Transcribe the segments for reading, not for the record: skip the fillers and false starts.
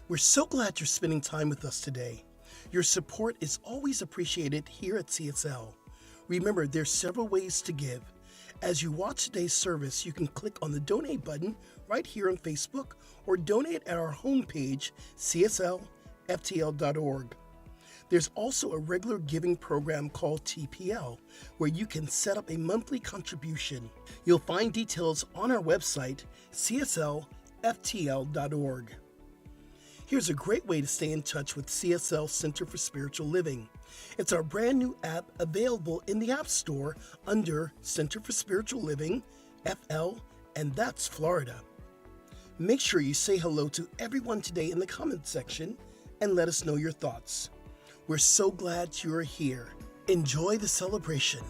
We're so glad you're spending time with us today. Your support is always appreciated here at CSL. Remember, there's several ways to give. As you watch today's service, you can click on the donate button right here on Facebook or donate at our homepage, cslftl.org. There's also a regular giving program called TPL, where you can set up a monthly contribution. You'll find details on our website, cslftl.org. Here's a great way to stay in touch with CSL Center for Spiritual Living. It's our brand new app available in the App Store under Center for Spiritual Living, FL, and that's Florida. Make sure you say hello to everyone today in the comments section and let us know your thoughts. We're so glad you're here. Enjoy the celebration.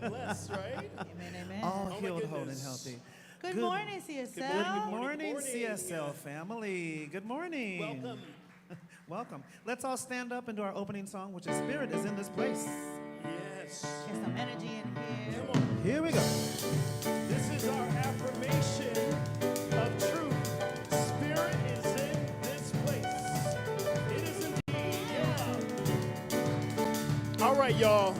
Blessed, right? Amen, amen. All Oh, healed, my whole, and goodness. healthy. Good morning, CSL. Good morning, Good morning. CSL family. Good morning. Welcome. Welcome. Let's all stand up and do our opening song, which is Spirit is in this place. Yes. Get some energy in here. Come on. Here we go. This is our affirmation of truth. Spirit is in this place. It is indeed. Yeah. All right, y'all.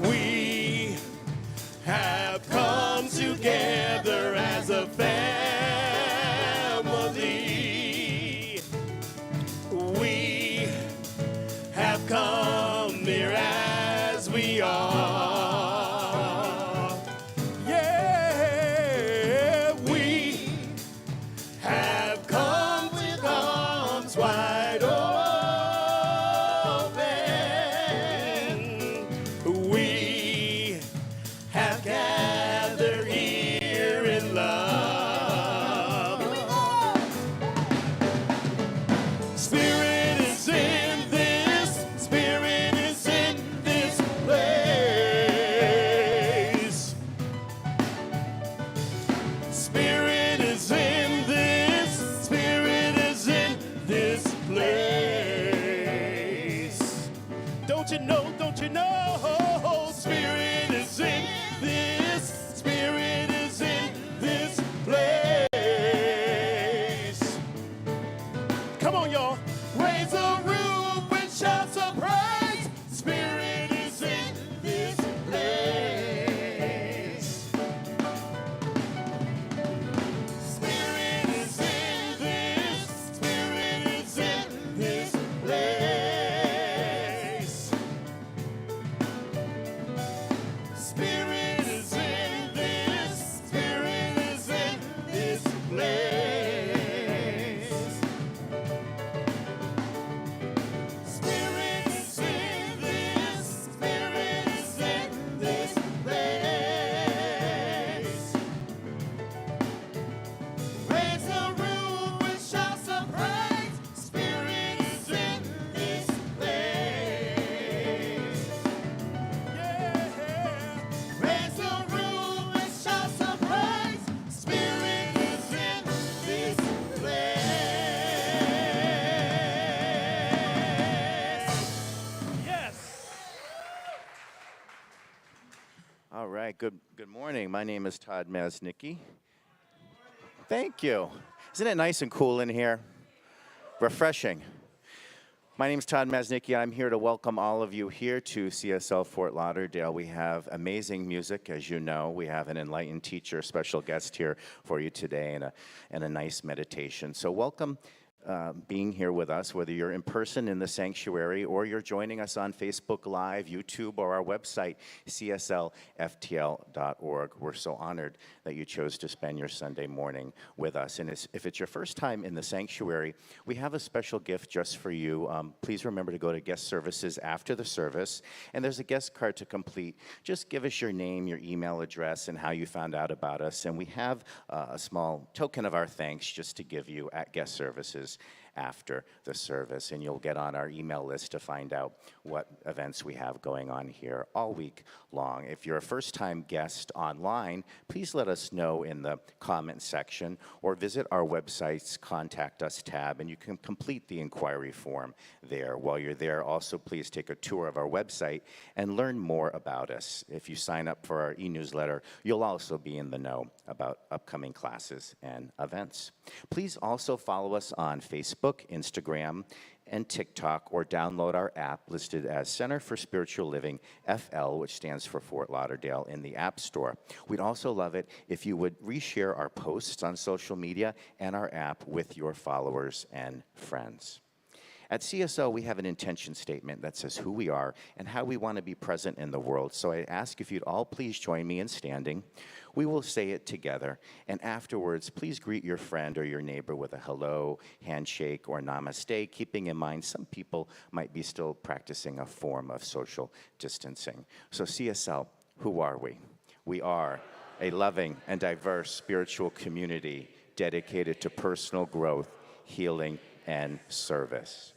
We have come together as a family. We have come near as we are. Yeah, we have come with arms wide open. All right, good morning. My name is Todd Masnicki. Thank you. Isn't it nice and cool in here? Refreshing. My name is Todd Masnicki. I'm here to welcome all of you here to CSL Fort Lauderdale. We have amazing music, as you know. We have an enlightened teacher, special guest here for you today, and a nice meditation. So welcome. Being here with us, whether you're in person in the sanctuary or you're joining us on Facebook Live, YouTube, or our website, cslftl.org. We're so honored that you chose to spend your Sunday morning with us. And if it's your first time in the sanctuary, we have a special gift just for you. Please remember to go to guest services after the service, and there's a guest card to complete. Just give us your name, your email address, and how you found out about us. And we have a small token of our thanks just to give you at guest services after the service, and you'll get on our email list to find out what events we have going on here all week long. If you're a first-time guest online, please let us know in the comment section or visit our website's Contact Us tab, and you can complete the inquiry form there. While you're there, also please take a tour of our website and learn more about us. If you sign up for our e-newsletter, you'll also be in the know about upcoming classes and events. Please also follow us on Facebook, Instagram, and TikTok, or download our app listed as Center for Spiritual Living FL, which stands for Fort Lauderdale, in the App Store. We'd also love it if you would reshare our posts on social media and our app with your followers and friends. At CSO, we have an intention statement that says who we are and how we want to be present in the world. So I ask if you'd all please join me in standing. We will say it together, and afterwards, please greet your friend or your neighbor with a hello, handshake, or namaste, keeping in mind some people might be still practicing a form of social distancing. So CSL, who are we? We are a loving and diverse spiritual community dedicated to personal growth, healing, and service.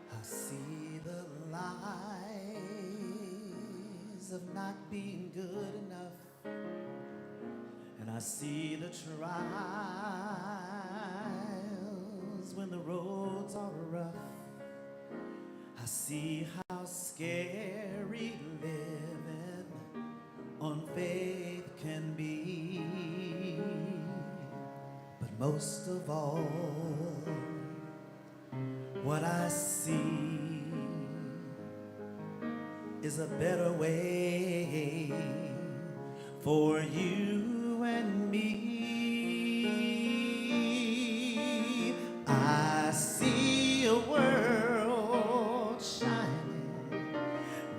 I see the lies of not being good enough, and I see the trials when the roads are rough. I see how scary living on faith can be, but most of all, what I see is a better way for you and me. I see a world shining,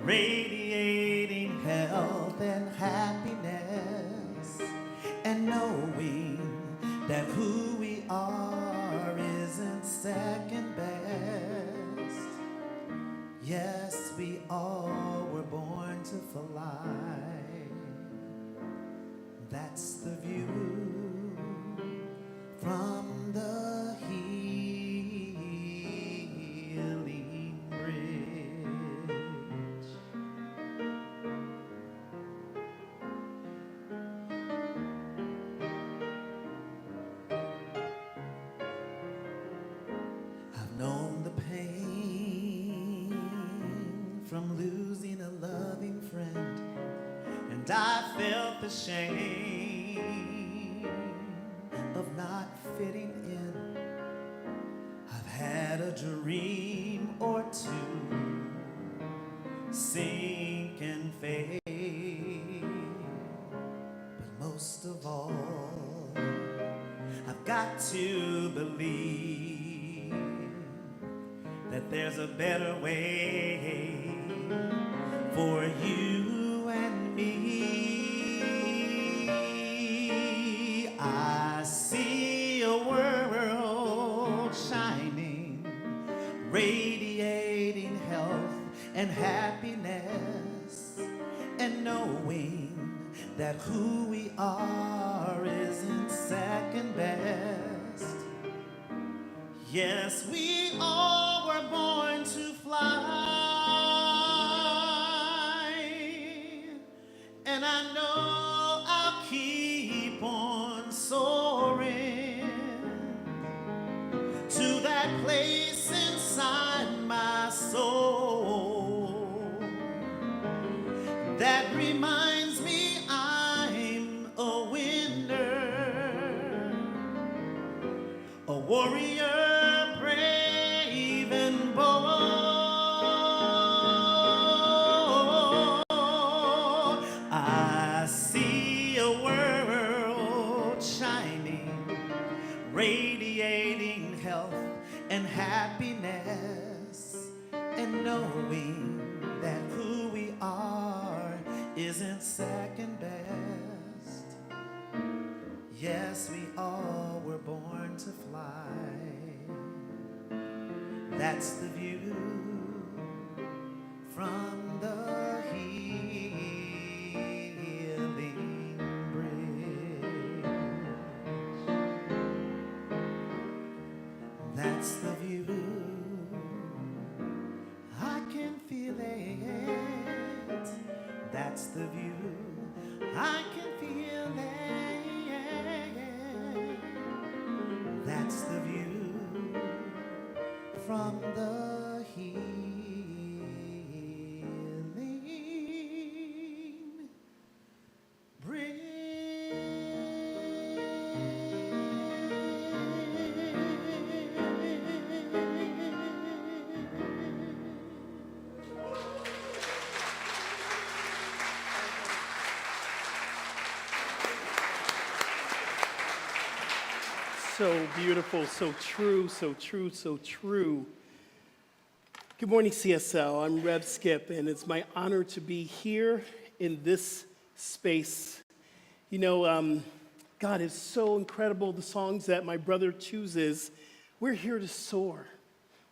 radiating health and happiness, and no that who we are isn't second best. Yes, we all were born to fly. That's the view from the healing bridge. I've known the pain from losing a loving friend, and I felt the shame of not fitting in. I've had a dream or two sink and fade, but most of all, I've got to believe that there's a better way for you and me. I see a world shining, radiating health and happiness, and knowing that who we are isn't second best. Yes, we all were born to fly, and I know I'll keep on soaring to that place inside my soul that reminds me I'm a winner, a warrior, brave and bold. I see a world shining, radiating health and happiness, and knowing that who we are isn't second best. Yes, we all were born to fly. That's the view from the healing bridge. That's the view. I can feel it. That's the view. I can feel it. That's the view from the healing bridge. So beautiful, so true, so true, so true. Good morning, CSL. I'm Rev Skip, and it's my honor to be here in this space. You know, God is so incredible, the songs that my brother chooses. We're here to soar.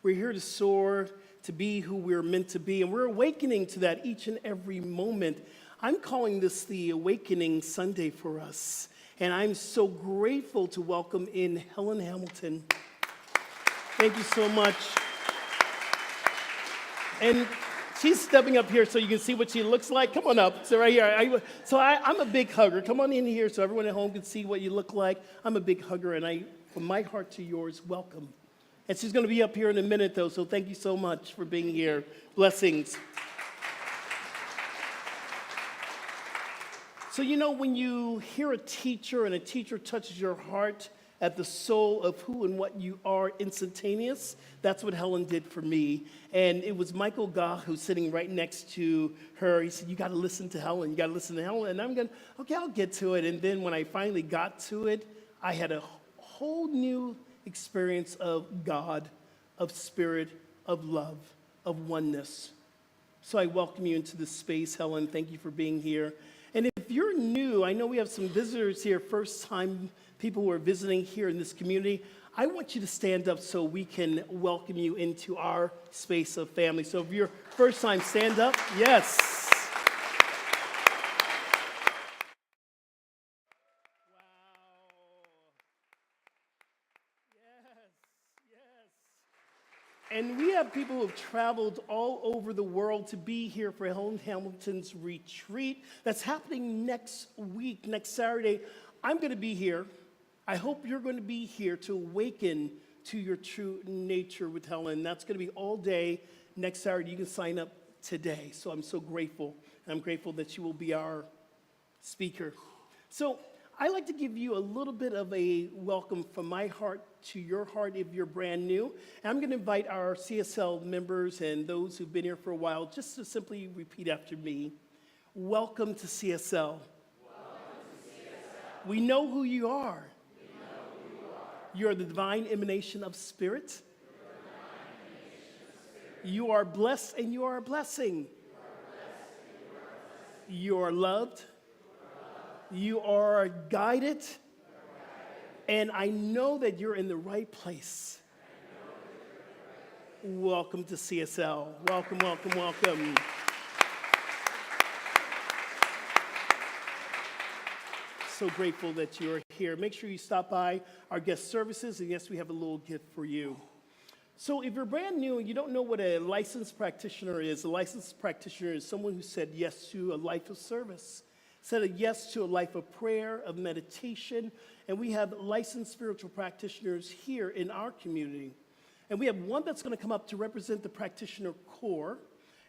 We're here to soar, to be who we're meant to be, and we're awakening to that each and every moment. I'm calling this the Awakening Sunday for us. And I'm so grateful to welcome in Helen Hamilton. Thank you so much. And she's stepping up here so you can see what she looks like. Come on up. So right here. I'm a big hugger. Come on in here so everyone at home can see what you look like. I'm a big hugger, and from my heart to yours, welcome. And she's going to be up here in a minute, though, so thank you so much for being here. Blessings. So, you know, when you hear a teacher and a teacher touches your heart at the soul of who and what you are instantaneous, that's what Helen did for me. And it was Michael Gough who's sitting right next to her. He said, you got to listen to Helen. You got to listen to Helen. And I'm going, okay, I'll get to it. And then when I finally got to it, I had a whole new experience of God, of spirit, of love, of oneness. So I welcome you into this space, Helen. Thank you for being here. And if you're new, I know we have some visitors here, first time people who are visiting here in this community. I want you to stand up so we can welcome you into our space of family. So if you're first time, stand up. Yes. And we have people who have traveled all over the world to be here for Helen Hamilton's retreat that's happening next week, next Saturday. I'm going to be here. I hope you're going to be here to awaken to your true nature with Helen. That's going to be all day next Saturday. You can sign up today. So I'm so grateful. And I'm grateful that you will be our speaker. So I like to give you a little bit of a welcome from my heart to your heart if you're brand new. And I'm going to invite our CSL members and those who've been here for a while just to simply repeat after me. Welcome to CSL. Welcome to CSL. We know who you are. You are the divine emanation of spirit. You are blessed and you are a blessing. You are loved. You are guided. And I know that you're in the right place. Welcome to CSL. Welcome, welcome, welcome. So grateful that you're here. Make sure you stop by our guest services, and yes, we have a little gift for you. So if you're brand new and you don't know what a licensed practitioner is, a licensed practitioner is someone who said yes to a life of service, said a yes to a life of prayer, of meditation, and we have licensed spiritual practitioners here in our community. And we have one that's going to come up to represent the practitioner core,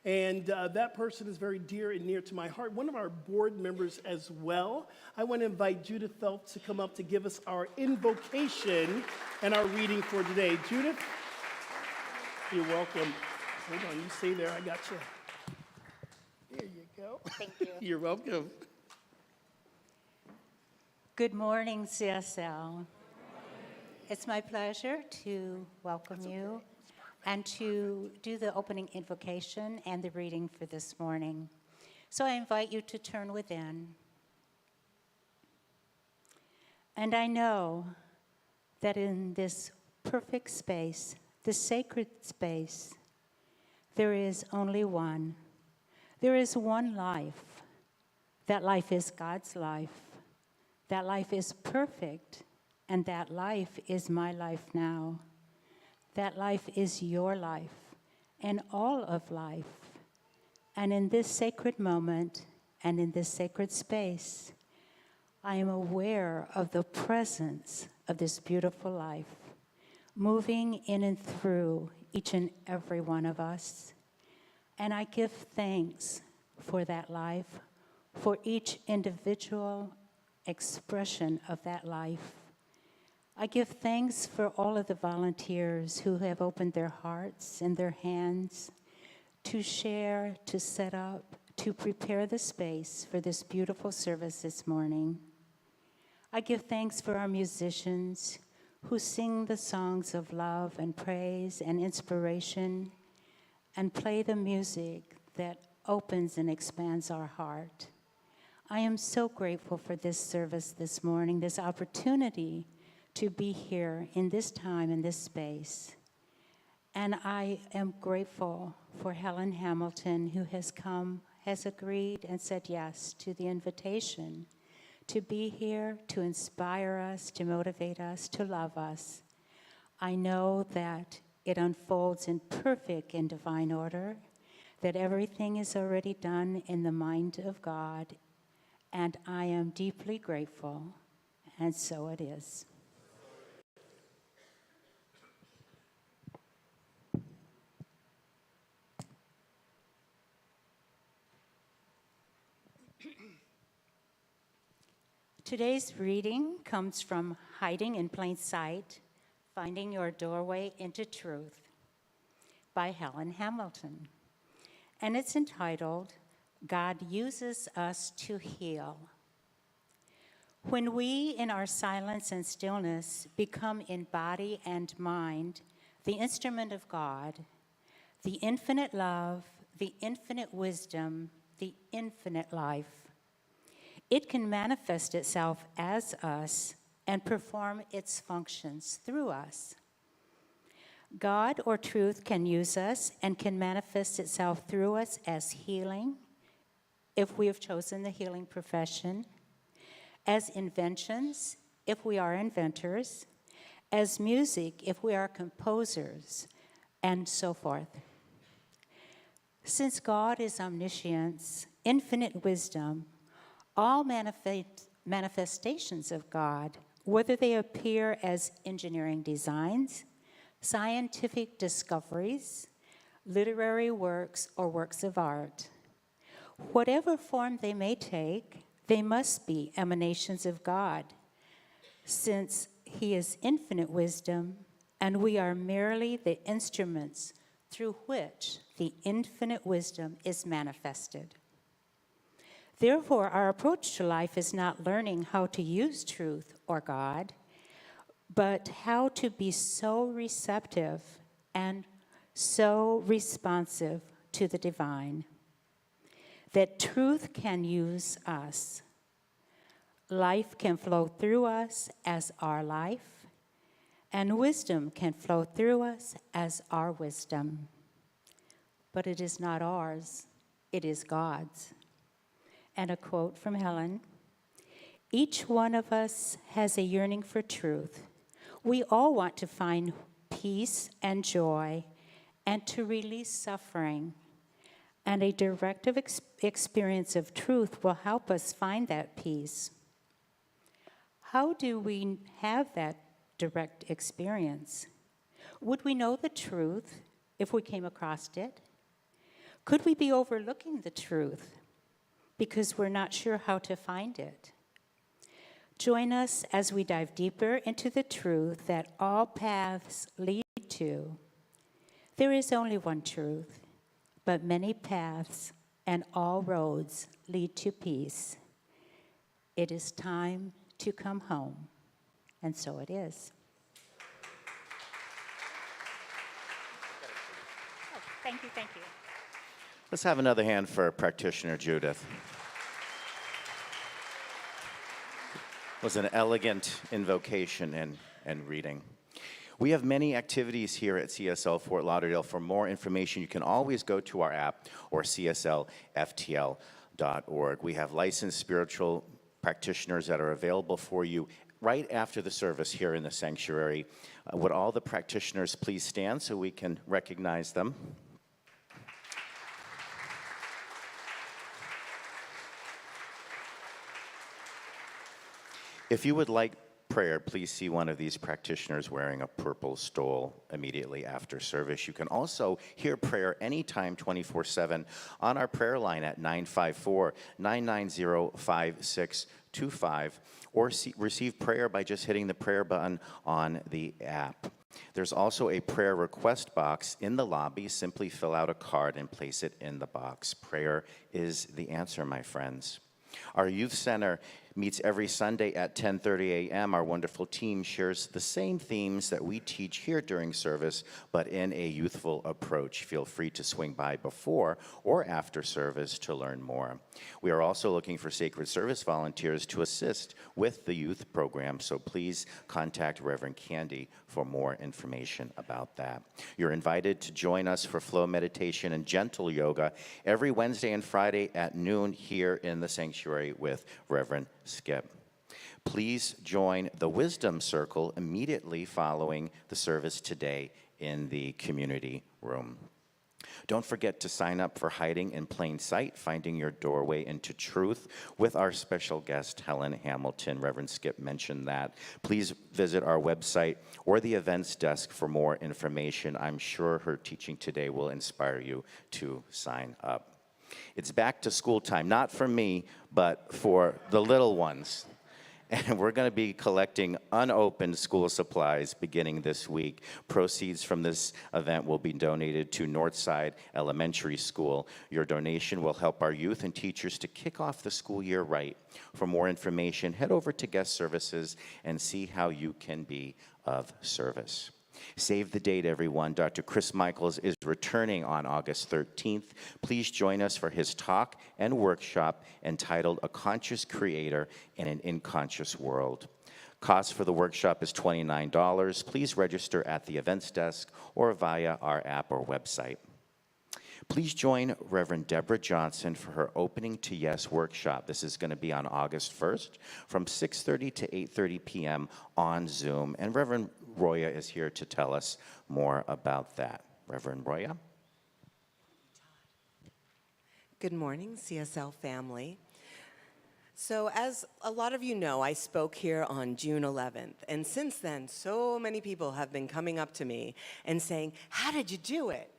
and that person is very dear and near to my heart. One of our board members as well. I want to invite Judith Phelps to come up to give us our invocation and our reading for today. Judith, you're welcome. Hold on, you stay there. I got you. There you go. Thank you. You're welcome. Good morning, CSL. It's my pleasure to welcome you and to do the opening invocation and the reading for this morning. So I invite you to turn within. And I know that in this perfect space, this sacred space, there is only one. There is one life. That life is God's life. That life is perfect, and that life is my life now. That life is your life, and all of life. And in this sacred moment, and in this sacred space, I am aware of the presence of this beautiful life, moving in and through each and every one of us. And I give thanks for that life, for each individual expression of that life. I give thanks for all of the volunteers who have opened their hearts and their hands to share, to set up, to prepare the space for this beautiful service this morning. I give thanks for our musicians who sing the songs of love and praise and inspiration and play the music that opens and expands our heart. I am so grateful for this service this morning, this opportunity to be here in this time, in this space. And I am grateful for Helen Hamilton, who has come, has agreed and said yes to the invitation to be here, to inspire us, to motivate us, to love us. I know that it unfolds in perfect and divine order, that everything is already done in the mind of God, and I am deeply grateful, and so it is. Today's reading comes from Hiding in Plain Sight, Finding Your Doorway into Truth by Helen Hamilton. And it's entitled, God Uses Us to Heal. When we, in our silence and stillness, become in body and mind the instrument of God, the infinite love, the infinite wisdom, the infinite life, It can manifest itself as us and perform its functions through us. God or truth can use us and can manifest itself through us as healing, if we have chosen the healing profession, as inventions, if we are inventors, as music, if we are composers, and so forth. Since God is omniscience, infinite wisdom, all manifestations of God, whether they appear as engineering designs, scientific discoveries, literary works, or works of art, whatever form they may take, they must be emanations of God, since He is infinite wisdom, and we are merely the instruments through which the infinite wisdom is manifested. Therefore, our approach to life is not learning how to use truth or God, but how to be so receptive and so responsive to the divine that truth can use us. Life can flow through us as our life, and wisdom can flow through us as our wisdom. But it is not ours, it is God's. And a quote from Helen, "Each one of us has a yearning for truth. We all want to find peace and joy and to release suffering. And a direct experience of truth will help us find that peace." How do we have that direct experience? Would we know the truth if we came across it? Could we be overlooking the truth because we're not sure how to find it? Join us as we dive deeper into the truth that all paths lead to. There is only one truth, but many paths, and all roads lead to peace. It is time to come home, and so it is. Oh, thank you. Let's have another hand for practitioner Judith. It was an elegant invocation and reading. We have many activities here at CSL Fort Lauderdale. For more information, you can always go to our app or cslftl.org. We have licensed spiritual practitioners that are available for you right after the service here in the sanctuary. Would all the practitioners please stand so we can recognize them? If you would like prayer, please see one of these practitioners wearing a purple stole immediately after service. You can also hear prayer anytime 24/7 on our prayer line at 954-990-5625 or receive prayer by just hitting the prayer button on the app. There's also a prayer request box in the lobby. Simply fill out a card and place it in the box. Prayer is the answer, my friends. Our youth center meets every Sunday at 10:30 a.m. Our wonderful team shares the same themes that we teach here during service, but in a youthful approach. Feel free to swing by before or after service to learn more. We are also looking for Sacred Service volunteers to assist with the youth program, so please contact Reverend Candy for more information about that. You're invited to join us for flow meditation and gentle yoga every Wednesday and Friday at noon here in the sanctuary with Reverend Skip. Please join the Wisdom Circle immediately following the service today in the community room. Don't forget to sign up for Hiding in Plain Sight, Finding Your Doorway into Truth with our special guest, Helen Hamilton. Reverend Skip mentioned that. Please visit our website or the events desk for more information. I'm sure her teaching today will inspire you to sign up. It's back to school time, not for me, but for the little ones. And we're going to be collecting unopened school supplies beginning this week. Proceeds from this event will be donated to Northside Elementary School. Your donation will help our youth and teachers to kick off the school year right. For more information, head over to Guest Services and see how you can be of service. Save the date, everyone. Dr. Chris Michaels is returning on August 13th. Please join us for his talk and workshop entitled A Conscious Creator in an Unconscious World. Cost for the workshop is $29. Please register at the events desk or via our app or website. Please join Reverend Deborah Johnson for her Opening to Yes workshop. This is going to be on August 1st from 6:30 to 8:30 p.m. on Zoom. And Reverend Roya is here to tell us more about that. Reverend Roya? Good morning, CSL family. So as a lot of you know, I spoke here on June 11th. And since then, so many people have been coming up to me and saying, how did you do it?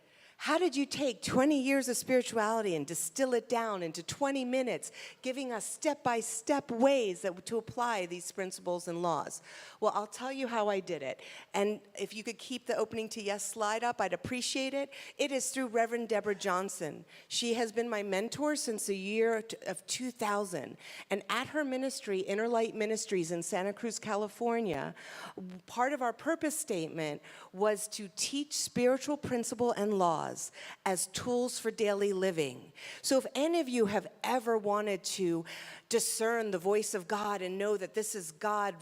How did you take 20 years of spirituality and distill it down into 20 minutes, giving us step-by-step ways to apply these principles and laws? Well, I'll tell you how I did it. And if you could keep the Opening to Yes slide up, I'd appreciate it. It is through Reverend Deborah Johnson. She has been my mentor since the year of 2000. And at her ministry, Inner Light Ministries in Santa Cruz, California, part of our purpose statement was to teach spiritual principle and laws as tools for daily living. So if any of you have ever wanted to discern the voice of God and know that this is God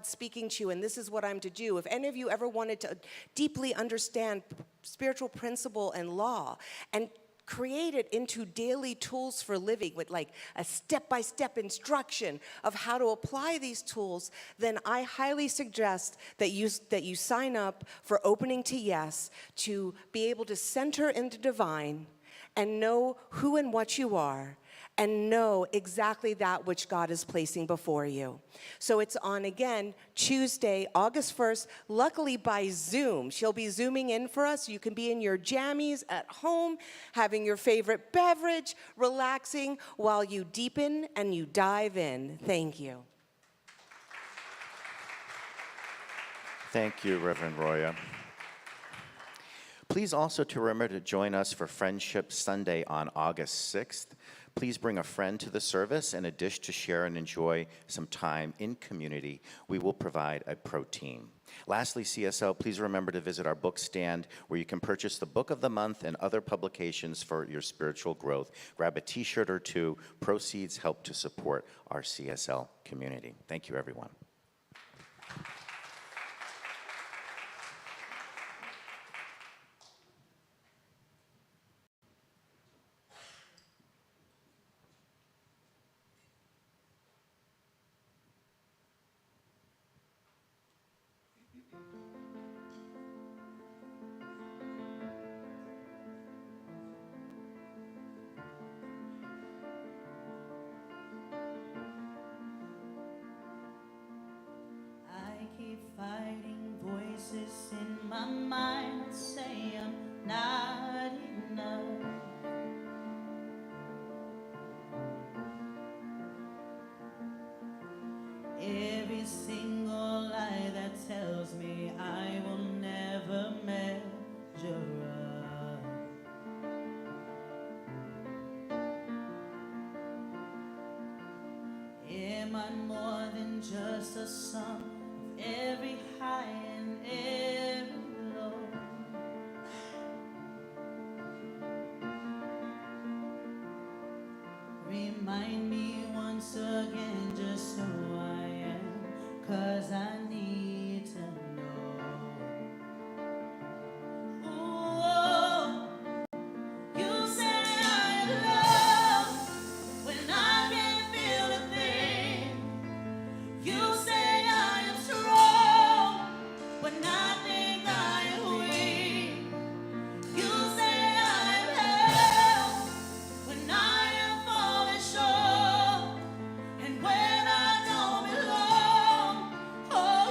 speaking to you and this is what I'm to do, if any of you ever wanted to deeply understand spiritual principle and law and create it into daily tools for living with like a step-by-step instruction of how to apply these tools, then I highly suggest that you sign up for Opening to Yes to be able to center in the divine and know who and what you are and know exactly that which God is placing before you. So it's on again Tuesday, August 1st, luckily by Zoom. She'll be Zooming in for us. You can be in your jammies at home, having your favorite beverage, relaxing while you deepen and you dive in. Thank you. Thank you, Reverend Roya. Please also to remember to join us for Friendship Sunday on August 6th. Please bring a friend to the service and a dish to share and enjoy some time in community. We will provide a protein. Lastly, CSL, please remember to visit our book stand where you can purchase the book of the month and other publications for your spiritual growth. Grab a t-shirt or two. Proceeds help to support our CSL community. Thank you, everyone. I keep fighting voices in my mind that say I'm not enough. Every single lie that tells me I will never measure up. Am I more than just a sum of every high and every low? Remind me once again just who I am, 'cause I need to know. Ooh, you say I am loved when I can't feel a thing. You say I am strong when I think I am weak. You say I am held when I am falling short, and when I don't belong. Oh,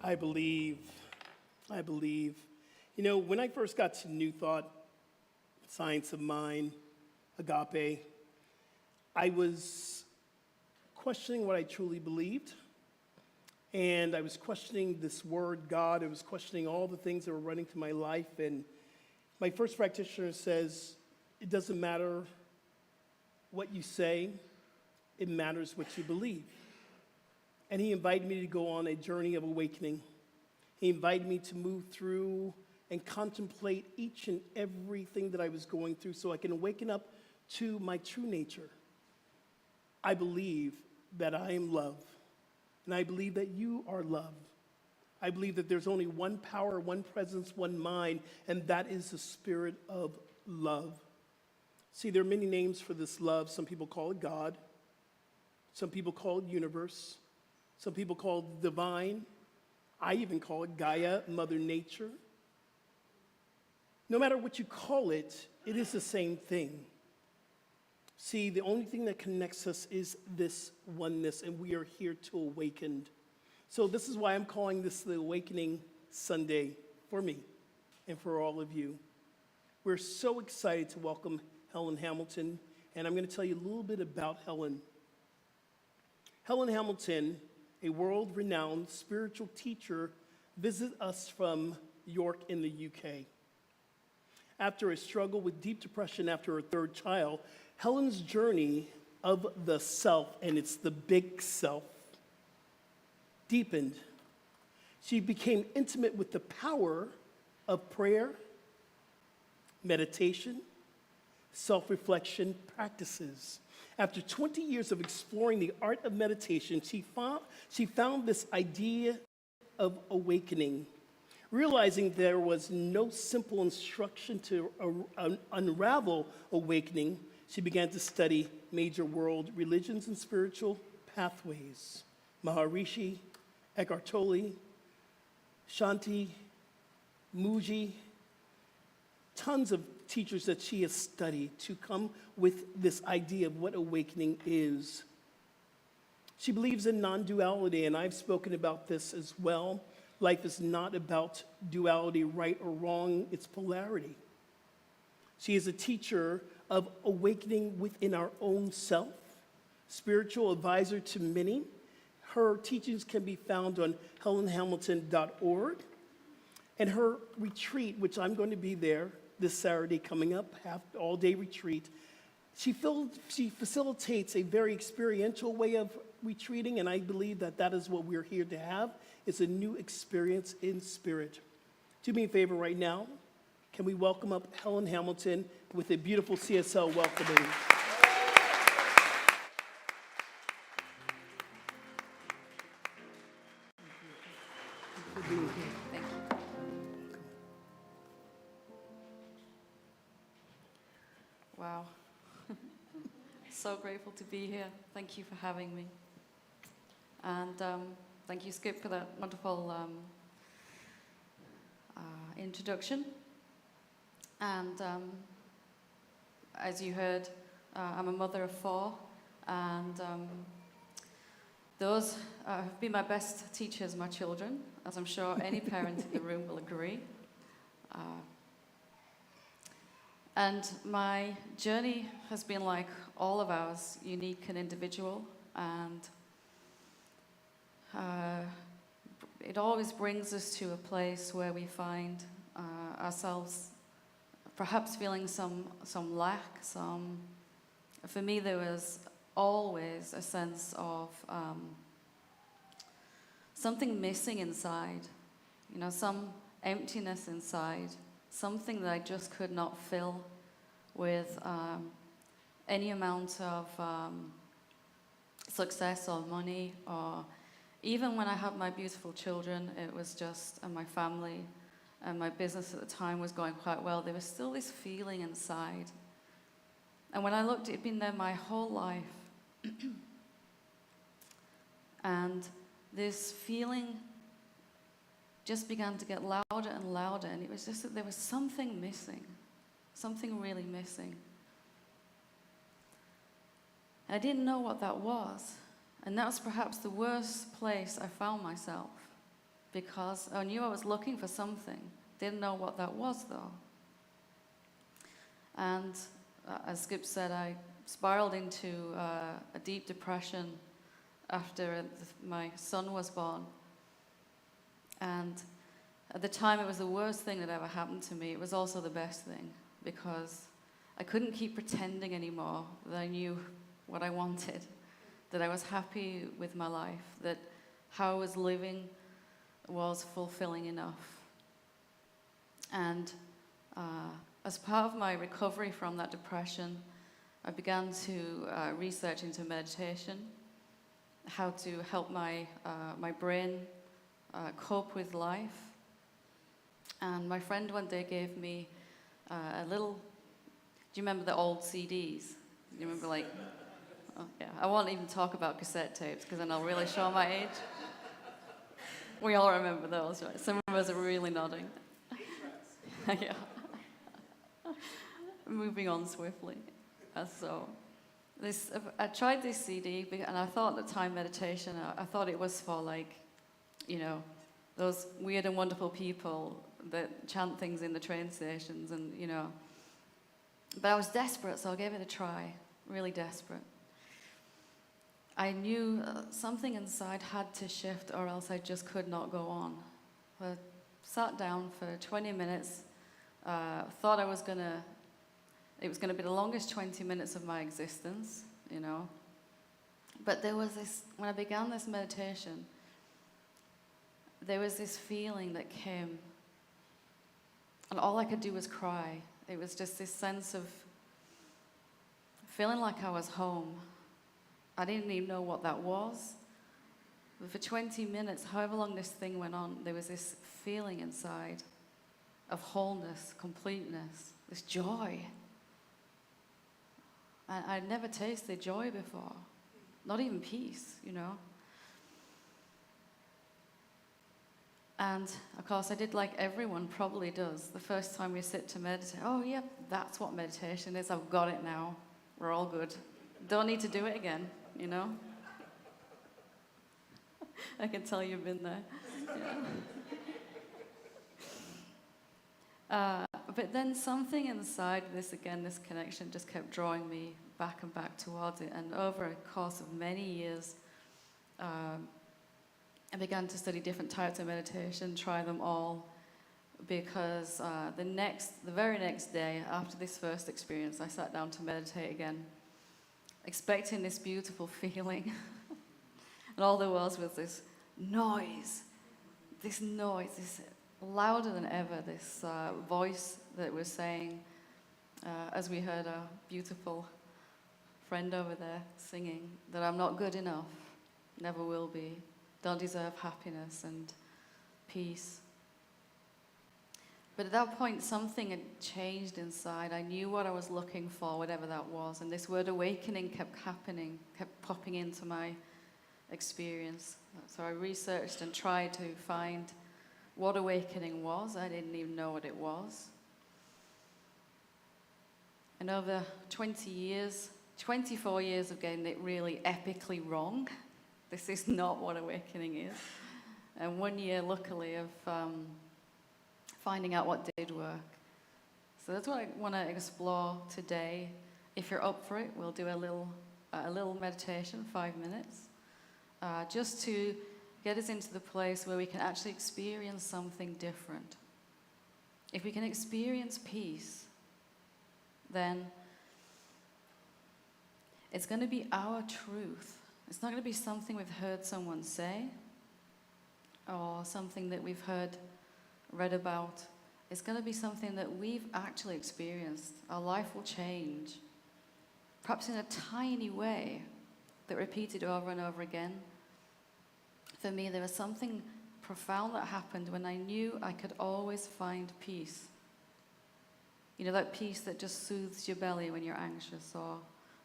I believe. I believe. You know, when I first got to New Thought, Science of Mind, Agape, I was questioning what I truly believed. And I was questioning this word, God. I was questioning all the things that were running through my life. And my first practitioner says, it doesn't matter what you say, it matters what you believe. And he invited me to go on a journey of awakening. He invited me to move through and contemplate each and everything that I was going through so I can awaken up to my true nature. I believe that I am love, and I believe that you are love. I believe that there's only one power, one presence, one mind, and that is the spirit of love. See, there are many names for this love. Some people call it God. Some people call it universe. Some people call it divine. I even call it Gaia, Mother Nature. No matter what you call it, it is the same thing. See, the only thing that connects us is this oneness, and we are here to awaken. So this is why I'm calling this the Awakening Sunday for me and for all of you. We're so excited to welcome Helen Hamilton, and I'm going to tell you a little bit about Helen. Helen Hamilton, a world-renowned spiritual teacher, visited us from York in the UK. After a struggle with deep depression after her third child, Helen's journey of the self, and it's the big self, deepened. She became intimate with the power of prayer, meditation, self-reflection practices. After 20 years of exploring the art of meditation, she found this idea of awakening. Realizing there was no simple instruction to unravel awakening, she began to study major world religions and spiritual pathways. Maharishi, Eckhart Tolle, Shanti, Muji, tons of teachers that she has studied to come with this idea of what awakening is. She believes in non-duality, and I've spoken about this as well. Life is not about duality, right or wrong, it's polarity. She is a teacher of awakening within our own self, spiritual advisor to many. Her teachings can be found on helenhamilton.org. And her retreat, which I'm going to be there this Saturday coming up, all-day retreat, she facilitates a very experiential way of retreating, and I believe that that is what we're here to have. It's a new experience in spirit. Do me a favor right now. Can we welcome up Helen Hamilton with a beautiful CSL welcoming? Thank you. Wow. So grateful to be here. Thank you for having me. And thank you, Skip, for that wonderful introduction. And as you heard, I'm a mother of 4, and those have been my best teachers, my children, as I'm sure any parent in the room will agree. And my journey has been like all of ours, unique and individual, and it always brings us to a place where we find ourselves perhaps feeling some lack, for me there was always a sense of something missing inside, you know, some emptiness inside, something that I just could not fill with any amount of success or money, or even when I had my beautiful children, it was just, and my family, and my business at the time was going quite well, there was still this feeling inside. And when I looked, it'd been there my whole life. And this feeling just began to get louder and louder, and it was just that there was something missing, something really missing. I didn't know what that was, and that was perhaps the worst place I found myself, because I knew I was looking for something. Didn't know what that was, though. And as Skip said, I spiraled into a deep depression after my son was born. And at the time, it was the worst thing that ever happened to me. It was also the best thing, because I couldn't keep pretending anymore that I knew what I wanted, that I was happy with my life, that how I was living was fulfilling enough. And as part of my recovery from that depression, I began to research into meditation, how to help my brain cope with life. And my friend one day gave me a little, do you remember the old CDs? Do you remember, like, oh, yeah, I won't even talk about cassette tapes because then I'll really show my age. We all remember those, right? Some of us are really nodding. Yeah. Moving on swiftly. So I tried this CD, and I thought at the time meditation, I thought it was for, like, you know, those weird and wonderful people that chant things in the train stations, and, you know. But I was desperate, so I gave it a try, really desperate. I knew something inside had to shift, or else I just could not go on. I sat down for 20 minutes, thought it was going to be the longest 20 minutes of my existence, you know. But there was this, when I began this meditation, there was this feeling that came, and all I could do was cry. It was just this sense of feeling like I was home. I didn't even know what that was. But for 20 minutes, however long this thing went on, there was this feeling inside of wholeness, completeness, this joy. And I'd never tasted joy before, not even peace, you know. And of course, I did like everyone probably does. The first time we sit to meditate, oh yeah, that's what meditation is. I've got it now. We're all good. Don't need to do it again, you know. I can tell you've been there. Yeah. But then something inside this connection just kept drawing me back and back towards it. And over a course of many years, I began to study different types of meditation, try them all, because the very next day after this first experience, I sat down to meditate again, expecting this beautiful feeling. And all there was this noise, this louder than ever, this voice that was saying, as we heard our beautiful friend over there singing, that I'm not good enough, never will be, don't deserve happiness and peace. But at that point, something had changed inside. I knew what I was looking for, whatever that was, and this word awakening kept happening, kept popping into my experience. So I researched and tried to find what awakening was. I didn't even know what it was. And over 20 years, 24 years of getting it really epically wrong, this is not what awakening is. And 1 year, luckily, of finding out what did work. So that's what I want to explore today. If you're up for it, we'll do a little meditation, 5 minutes, just to get us into the place where we can actually experience something different. If we can experience peace, then it's going to be our truth. It's not going to be something we've heard someone say or something that we've read about. It's going to be something that we've actually experienced. Our life will change, perhaps in a tiny way, that repeated over and over again. For me, there was something profound that happened when I knew I could always find peace. You know, that peace that just soothes your belly when you're anxious, or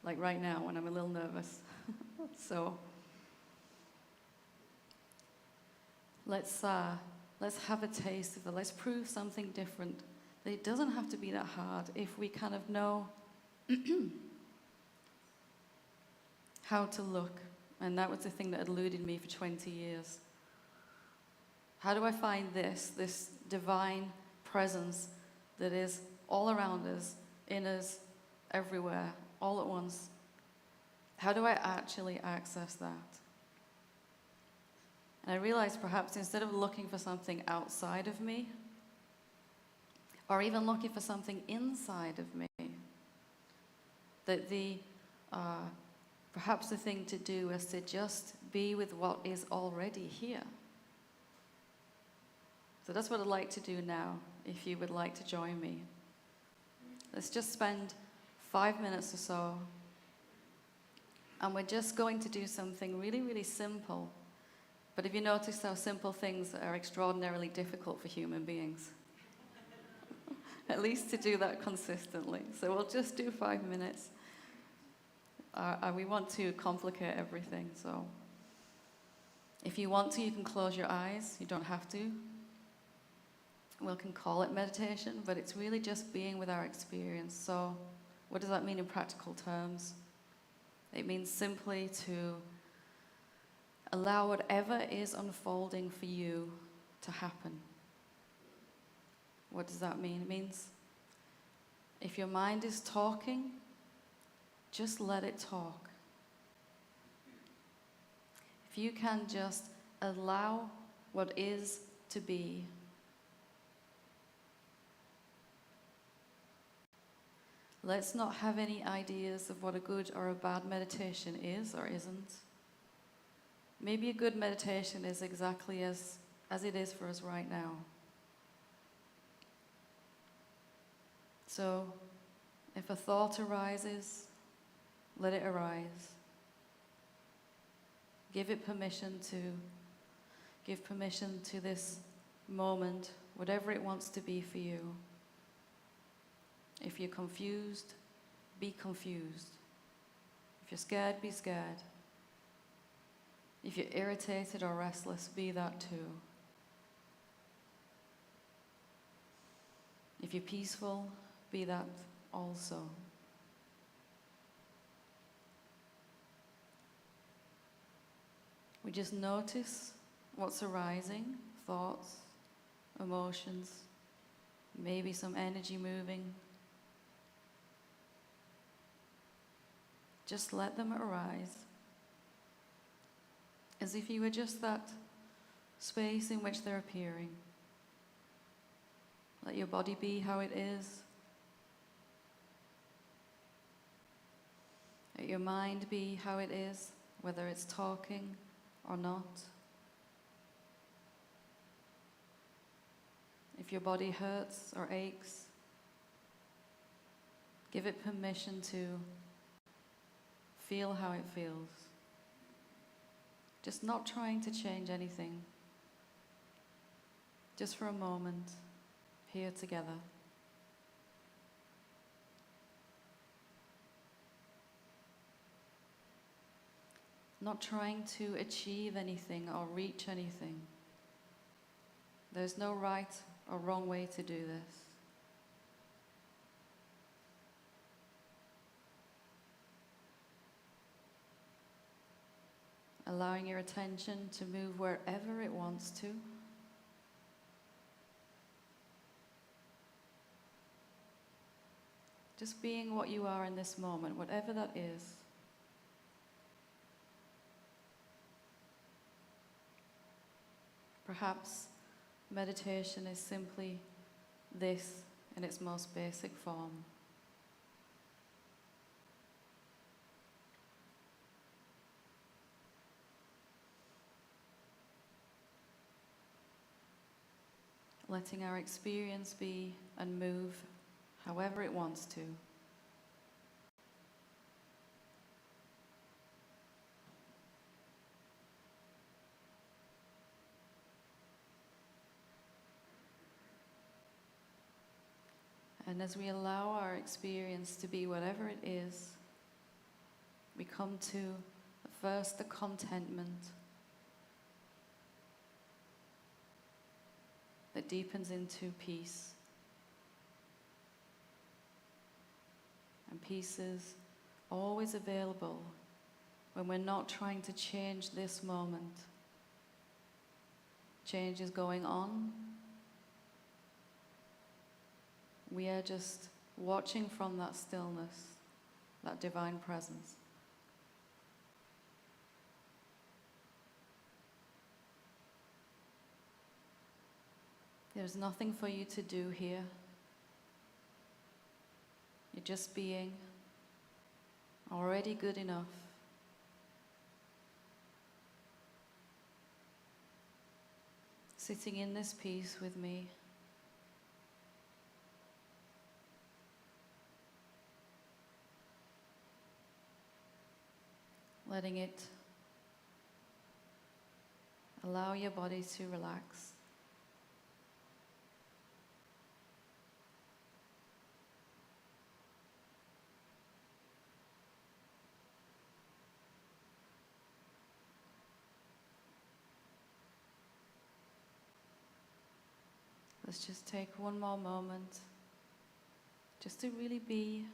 like right now when I'm a little nervous. So let's have a taste of it. Let's prove something different. That it doesn't have to be that hard if we kind of know how to look. And that was the thing that eluded me for 20 years. How do I find this divine presence that is all around us, in us, everywhere, all at once? How do I actually access that? And I realized perhaps instead of looking for something outside of me, or even looking for something inside of me, that perhaps the thing to do is to just be with what is already here. So that's what I'd like to do now, if you would like to join me. Let's just spend 5 minutes or so, and we're just going to do something really, really simple. But if you notice how simple things are extraordinarily difficult for human beings, at least to do that consistently. So we'll just do 5 minutes. We want to complicate everything, so if you want to, you can close your eyes. You don't have to. We can call it meditation, but it's really just being with our experience. So what does that mean in practical terms? It means simply to allow whatever is unfolding for you to happen. What does that mean? It means if your mind is talking, just let it talk. If you can just allow what is to be. Let's not have any ideas of what a good or a bad meditation is or isn't. Maybe a good meditation is exactly as it is for us right now. So, if a thought arises, let it arise. Give permission to this moment, whatever it wants to be for you. If you're confused, be confused. If you're scared, be scared. If you're irritated or restless, be that too. If you're peaceful, be that also. We just notice what's arising, thoughts, emotions, maybe some energy moving. Just let them arise, as if you were just that space in which they're appearing. Let your body be how it is. Let your mind be how it is, whether it's talking or not. If your body hurts or aches, give it permission to feel how it feels. Just not trying to change anything. Just for a moment, here together. Not trying to achieve anything or reach anything. There's no right or wrong way to do this. Allowing your attention to move wherever it wants to. Just being what you are in this moment, whatever that is. Perhaps meditation is simply this in its most basic form. Letting our experience be and move however it wants to. And as we allow our experience to be whatever it is, we come to first the contentment that deepens into peace. And peace is always available when we're not trying to change this moment. change is going on. We are just watching from that stillness, that divine presence. There's nothing for you to do here. You're just being already good enough. Sitting in this peace with me. Letting it allow your body to relax. Let's just take one more moment just to really be.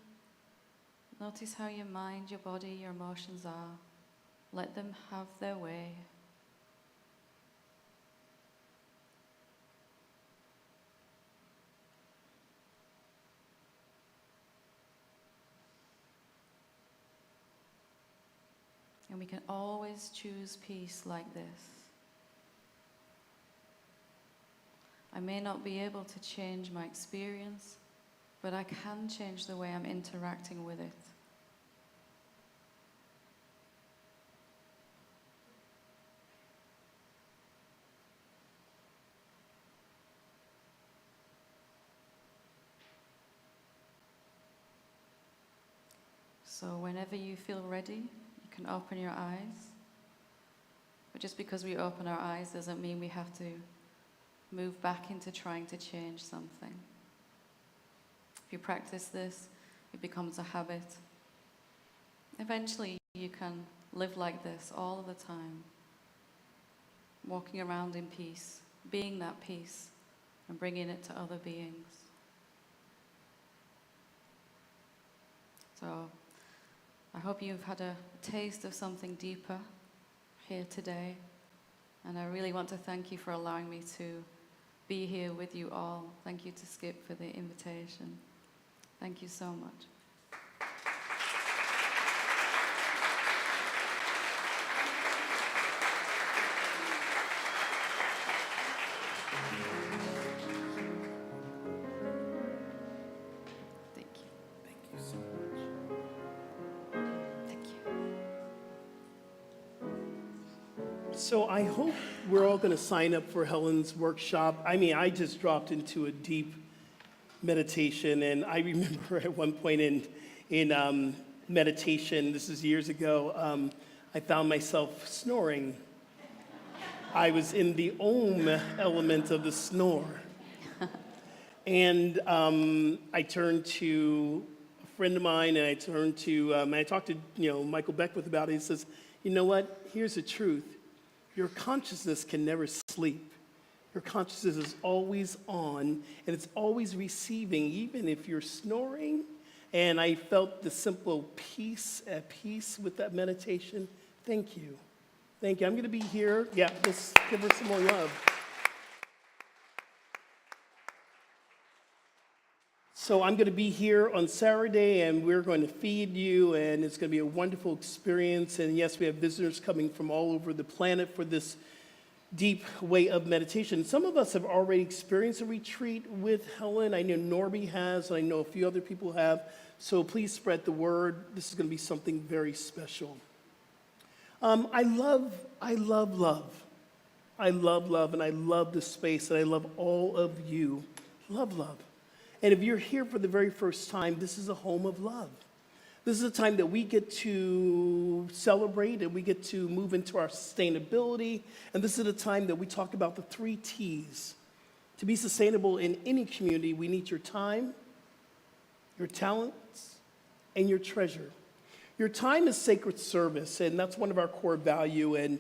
Notice how your mind, your body, your emotions are. Let them have their way. And we can always choose peace like this. I may not be able to change my experience, but I can change the way I'm interacting with it. So whenever you feel ready, you can open your eyes. But just because we open our eyes doesn't mean we have to move back into trying to change something. If you practice this, it becomes a habit. Eventually, you can live like this all of the time, walking around in peace, being that peace, and bringing it to other beings. So, I hope you've had a taste of something deeper here today, and I really want to thank you for allowing me to be here with you all. Thank you to Skip for the invitation. Thank you so much. Thank you. Thank you so much. Thank you. So I hope we're all going to sign up for Helen's workshop. I mean, I just dropped into a deep meditation, and I remember at one point in meditation, this is years ago, I found myself snoring. I was in the Om element of the snore. And I turned to a friend of mine, and I turned to, I talked to Michael Beckwith about it. He says, you know what, here's the truth. Your consciousness can never sleep. Your consciousness is always on, and it's always receiving, even if you're snoring. And I felt the simple peace, at peace with that meditation. Thank you. Thank you. I'm going to be here. Yeah, let's give her some more love. So I'm going to be here on Saturday, and we're going to feed you, and it's going to be a wonderful experience. And yes, we have visitors coming from all over the planet for this deep way of meditation. Some of us have already experienced a retreat with Helen. I know Norby has, and I know a few other people have. So please spread the word. This is going to be something very special. I love love. I love love, and I love the space, and I love all of you. Love. And if you're here for the very first time, this is a home of love. This is a time that we get to celebrate, and we get to move into our sustainability. And this is a time that we talk about the 3 T's. To be sustainable in any community, we need your time, your talents, and your treasure. Your time is sacred service, and that's one of our core values. And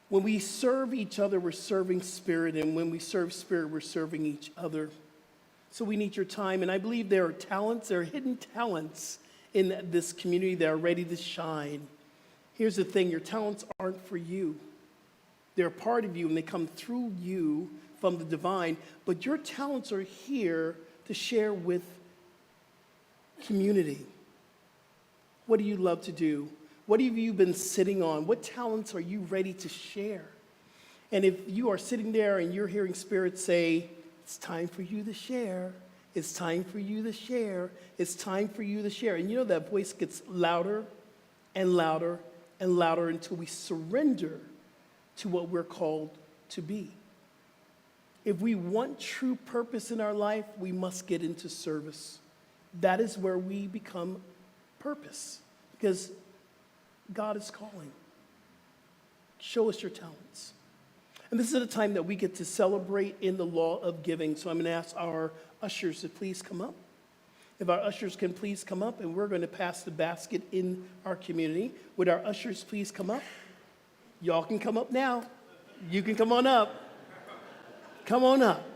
when we serve each other, we're serving spirit. And when we serve spirit, we're serving each other. So we need your time. And I believe there are talents, there are hidden talents in this community that are ready to shine. Here's the thing, your talents aren't for you. They're a part of you and they come through you from the divine, but your talents are here to share with community. What do you love to do? What have you been sitting on? What talents are you ready to share? And if you are sitting there and you're hearing Spirit say, it's time for you to share, it's time for you to share, it's time for you to share. And you know that voice gets louder and louder and louder until we surrender to what we're called to be. If we want true purpose in our life, we must get into service. That is where we become purpose, because God is calling. Show us your talents. And this is a time that we get to celebrate in the law of giving. So I'm going to ask our ushers to please come up. If our ushers can please come up, and we're going to pass the basket in our community. Would our ushers please come up? Y'all can come up now. You can come on up. Come on up.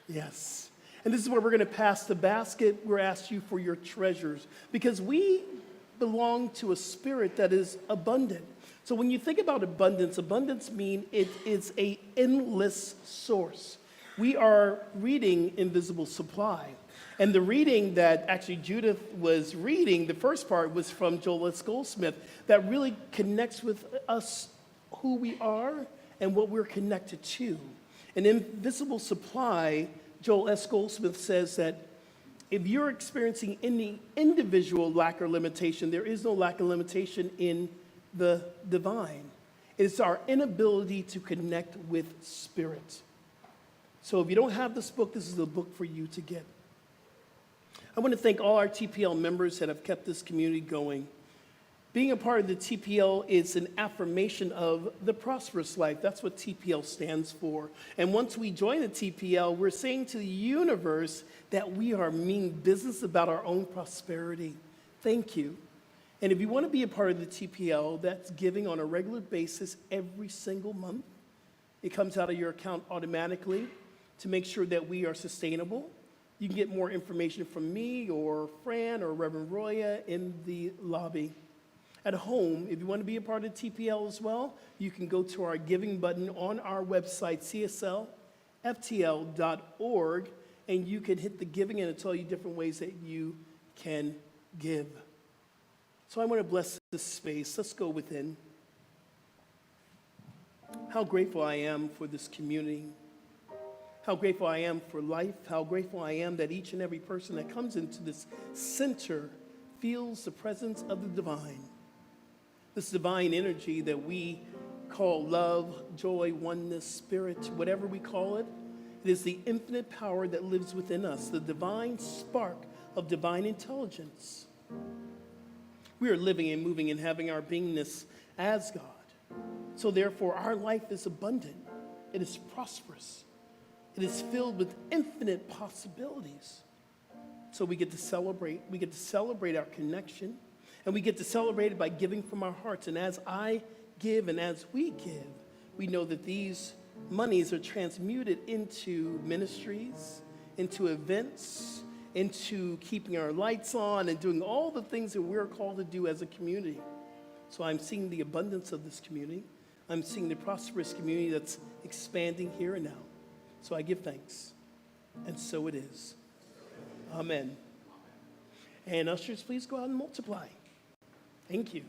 Yes. And this is where we're going to pass the basket. We're asking you for your treasures, because we belong to a spirit that is abundant. So when you think about abundance, abundance means it is an endless source. We are reading Invisible Supply. And the reading that actually Judith was reading, the first part was from Joel S. Goldsmith, that really connects with us, who we are and what we're connected to. In Invisible Supply, Joel S. Goldsmith says that if you're experiencing any individual lack or limitation, there is no lack or limitation in the divine. It's our inability to connect with spirit. So if you don't have this book, this is the book for you to get. I want to thank all our TPL members that have kept this community going. Being a part of the TPL is an affirmation of the prosperous life. That's what TPL stands for. And once we join the TPL, we're saying to the universe that we are mean business about our own prosperity. Thank you. And if you want to be a part of the TPL, that's giving on a regular basis every single month. It comes out of your account automatically to make sure that we are sustainable. You can get more information from me or Fran or Reverend Roya in the lobby. At home, if you want to be a part of TPL as well, you can go to our giving button on our website, cslftl.org, and you can hit the giving, and it'll tell you different ways that you can give. So I want to bless this space. Let's go within. How grateful I am for this community. How grateful I am for life. How grateful I am that each and every person that comes into this center feels the presence of the divine. This divine energy that we call love, joy, oneness, spirit, whatever we call it. It is the infinite power that lives within us, the divine spark of divine intelligence. We are living and moving and having our beingness as God. So therefore, our life is abundant. It is prosperous. It is filled with infinite possibilities. So we get to celebrate. We get to celebrate our connection. And we get to celebrate it by giving from our hearts. And as I give and as we give, we know that these monies are transmuted into ministries, into events, into keeping our lights on and doing all the things that we're called to do as a community. So I'm seeing the abundance of this community. I'm seeing the prosperous community that's expanding here and now. So I give thanks. And so it is. Amen. And ushers, please go out and multiply. Thank you.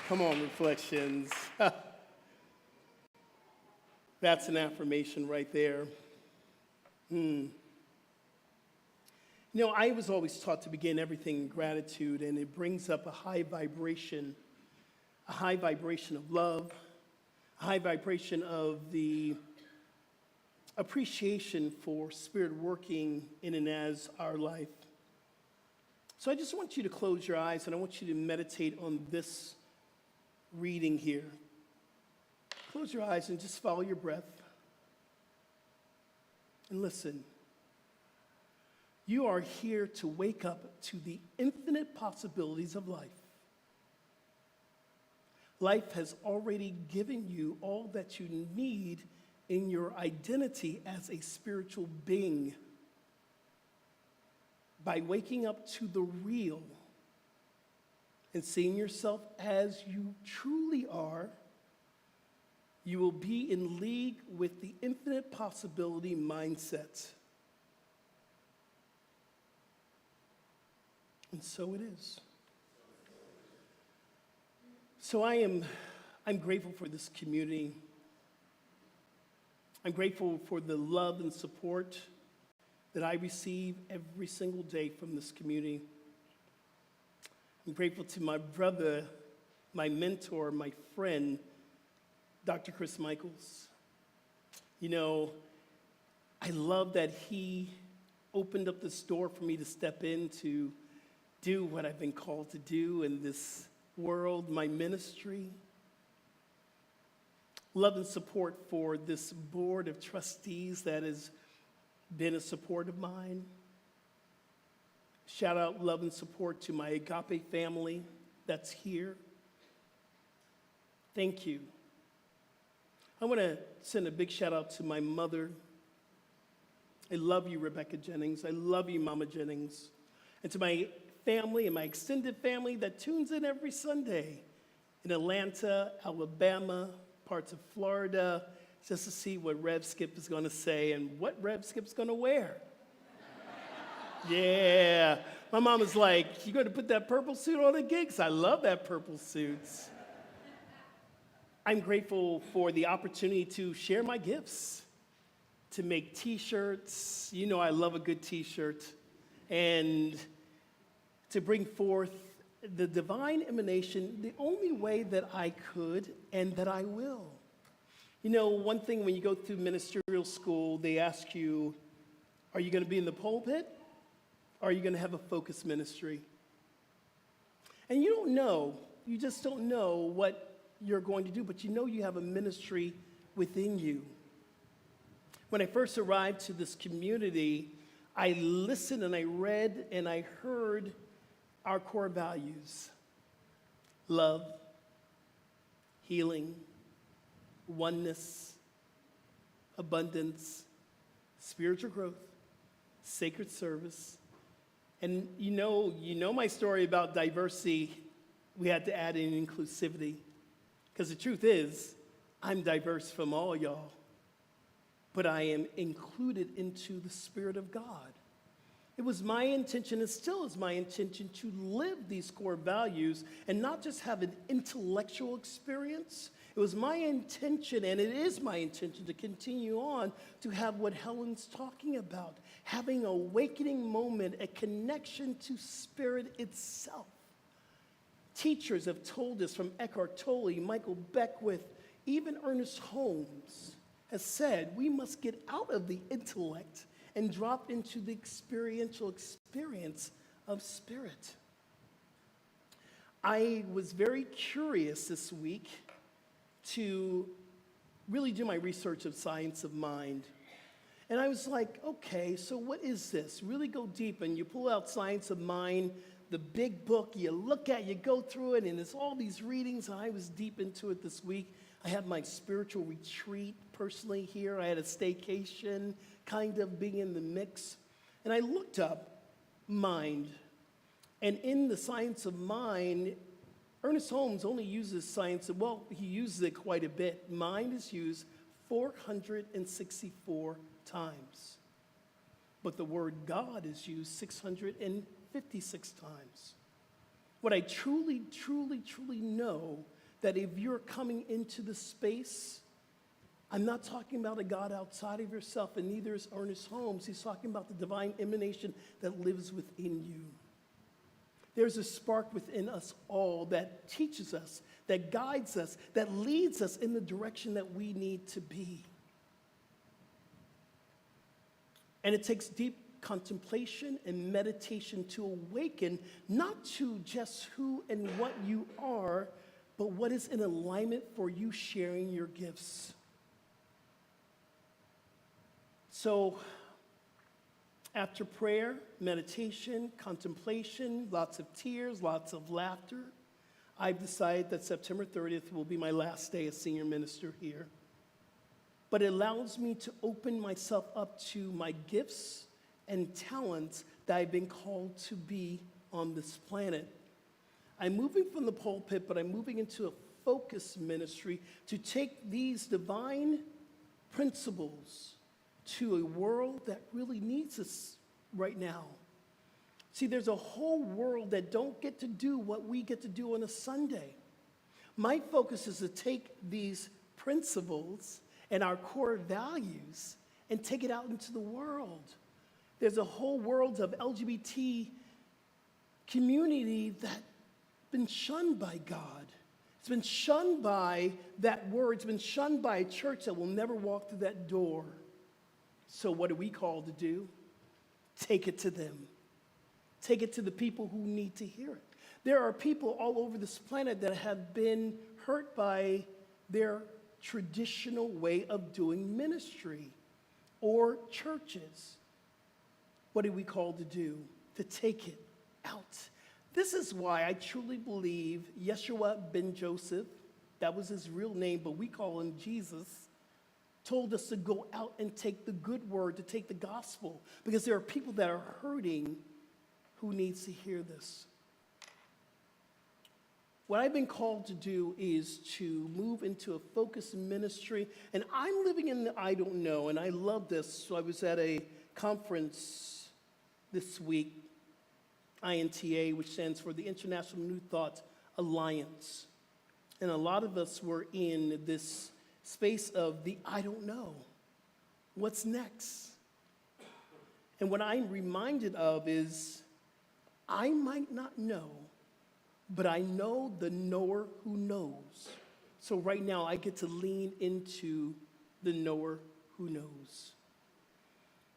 Come on, Reflections. That's an affirmation right there. You know, I was always taught to begin everything in gratitude, and it brings up a high vibration of love, a high vibration of the appreciation for Spirit working in and as our life. So I just want you to close your eyes, and I want you to meditate on this reading here. Close your eyes and just follow your breath. And listen. You are here to wake up to the infinite possibilities of life. Life has already given you all that you need in your identity as a spiritual being. By waking up to the real and seeing yourself as you truly are, you will be in league with the infinite possibility mindset. And so it is. So I'm grateful for this community. I'm grateful for the love and support that I receive every single day from this community. I'm grateful to my brother, my mentor, my friend, Dr. Chris Michaels. You know, I love that he opened up this door for me to step into do what I've been called to do in this world, my ministry. Love and support for this board of trustees that has been a support of mine. Shout out love and support to my Agape family that's here. Thank you. I want to send a big shout out to my mother. I love you, Rebecca Jennings. I love you, Mama Jennings. And to my family and my extended family that tunes in every Sunday in Atlanta, Alabama, parts of Florida, just to see what Rev Skip is going to say and what Rev Skip's going to wear. Yeah. My mom was like, you going to put that purple suit on at gigs? I love that purple suit. I'm grateful for the opportunity to share my gifts, to make T-shirts. You know I love a good T-shirt. And to bring forth the divine emanation the only way that I could and that I will. You know, one thing when you go through ministerial school, they ask you, are you going to be in the pulpit? Or are you going to have a focused ministry? And you don't know, you just don't know what you're going to do, but you know you have a ministry within you. When I first arrived to this community, I listened and I read and I heard our core values: love, healing, oneness, abundance, spiritual growth, sacred service. And you know my story about diversity. We had to add in inclusivity. Because the truth is, I'm diverse from all y'all. But I am included into the Spirit of God. It was my intention, and still is my intention, to live these core values and not just have an intellectual experience. It was my intention, and it is my intention, to continue on to have what Helen's talking about, having an awakening moment, a connection to Spirit itself. Teachers have told us, from Eckhart Tolle, Michael Beckwith, even Ernest Holmes has said, we must get out of the intellect and drop into the experiential experience of Spirit. I was very curious this week to really do my research of science of mind. And I was like, okay, so what is this? Really go deep, and you pull out Science of Mind, the big book, you look at, you go through it, and it's all these readings, and I was deep into it this week. I had my spiritual retreat personally here. I had a staycation, kind of being in the mix. And I looked up mind. And in the Science of Mind, Ernest Holmes only uses science, well, he uses it quite a bit. Mind is used 464 times. But the word God is used 656 times. What I truly, truly, truly know that if you're coming into the space, I'm not talking about a God outside of yourself, and neither is Ernest Holmes. He's talking about the divine emanation that lives within you. There's a spark within us all that teaches us, that guides us, that leads us in the direction that we need to be. And it takes deep contemplation and meditation to awaken, not to just who and what you are, but what is in alignment for you sharing your gifts. So, after prayer, meditation, contemplation, lots of tears, lots of laughter, I've decided that September 30th will be my last day as senior minister here. But it allows me to open myself up to my gifts and talents that I've been called to be on this planet. I'm moving from the pulpit, but I'm moving into a focus ministry to take these divine principles to a world that really needs us right now. See, there's a whole world that don't get to do what we get to do on a Sunday. My focus is to take these principles and our core values and take it out into the world. There's a whole world of LGBT community that's been shunned by God. It's been shunned by that word. It's been shunned by a church that will never walk through that door. So what are we called to do? Take it to them. Take it to the people who need to hear it. There are people all over this planet that have been hurt by their traditional way of doing ministry or churches. What are we called to do? To take it out. This is why I truly believe Yeshua ben Joseph, that was his real name, but we call him Jesus, told us to go out and take the good word, to take the gospel, because there are people that are hurting who needs to hear this. What I've been called to do is to move into a focused ministry, and I'm living in the I don't know, and I love this. So I was at a conference this week, INTA, which stands for the International New Thought Alliance. And a lot of us were in this space of the I don't know. What's next? And what I'm reminded of is I might not know, but I know the knower who knows. So right now I get to lean into the knower who knows.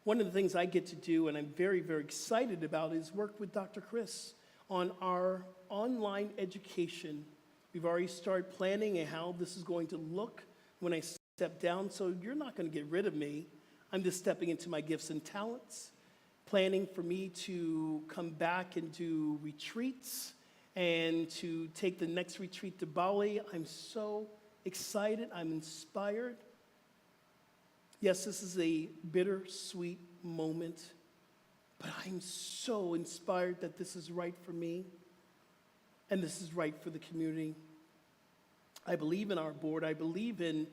One of the things I get to do, and I'm very, very excited about, is work with Dr. Chris on our online education. We've already started planning and how this is going to look when I step down, so you're not going to get rid of me. I'm just stepping into my gifts and talents, planning for me to come back and do retreats and to take the next retreat to Bali. I'm so excited. I'm inspired. Yes, this is a bittersweet moment, but I'm so inspired that this is right for me and this is right for the community. I believe in our board. I believe in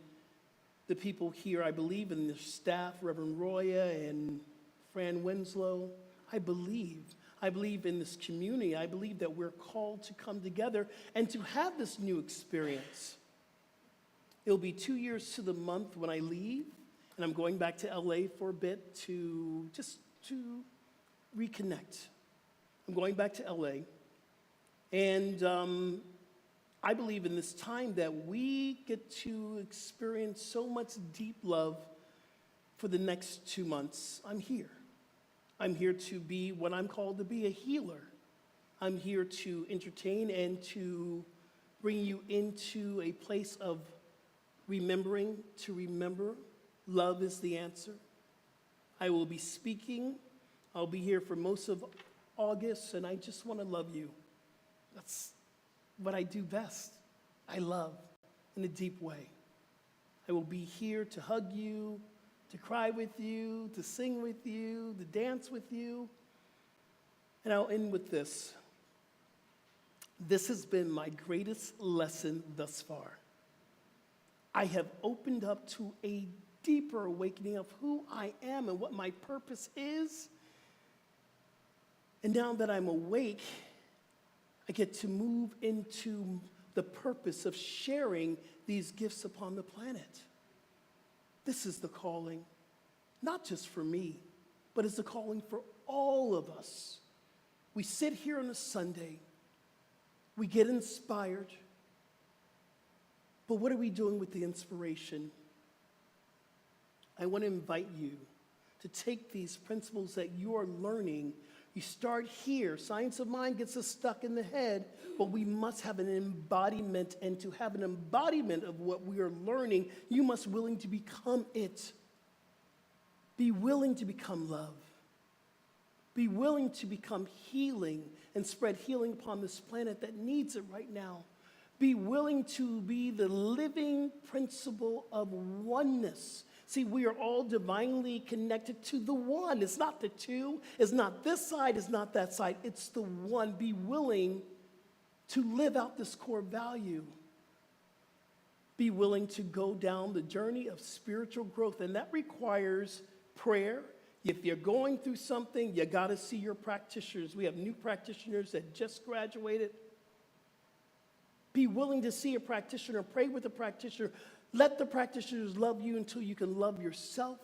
the people here. I believe in the staff, Reverend Roya and Fran Winslow. I believe in this community. I believe that we're called to come together and to have this new experience. It'll be 2 years to the month when I leave, and I'm going back to LA for a bit to reconnect. I'm going back to LA, and I believe in this time that we get to experience so much deep love for the next 2 months. I'm here. I'm here to be what I'm called to be, a healer. I'm here to entertain and to bring you into a place of remembering to remember. Love is the answer. I will be speaking. I'll be here for most of August, and I just want to love you. That's what I do best. I love in a deep way. I will be here to hug you, to cry with you, to sing with you, to dance with you. And I'll end with this. This has been my greatest lesson thus far. I have opened up to a deeper awakening of who I am and what my purpose is. And now that I'm awake, I get to move into the purpose of sharing these gifts upon the planet. This is the calling, not just for me, but it's the calling for all of us. We sit here on a Sunday, we get inspired, but what are we doing with the inspiration? I want to invite you to take these principles that you are learning. You start here. Science of mind gets us stuck in the head, but we must have an embodiment. And to have an embodiment of what we are learning, you must be willing to become it. Be willing to become love. Be willing to become healing and spread healing upon this planet that needs it right now. Be willing to be the living principle of oneness. See, we are all divinely connected to the one. It's not the two. It's not this side. It's not that side. It's the one. Be willing to live out this core value. Be willing to go down the journey of spiritual growth. And that requires prayer. If you're going through something, you got to see your practitioners. We have new practitioners that just graduated. Be willing to see a practitioner. Pray with a practitioner. Let the practitioners love you until you can love yourself.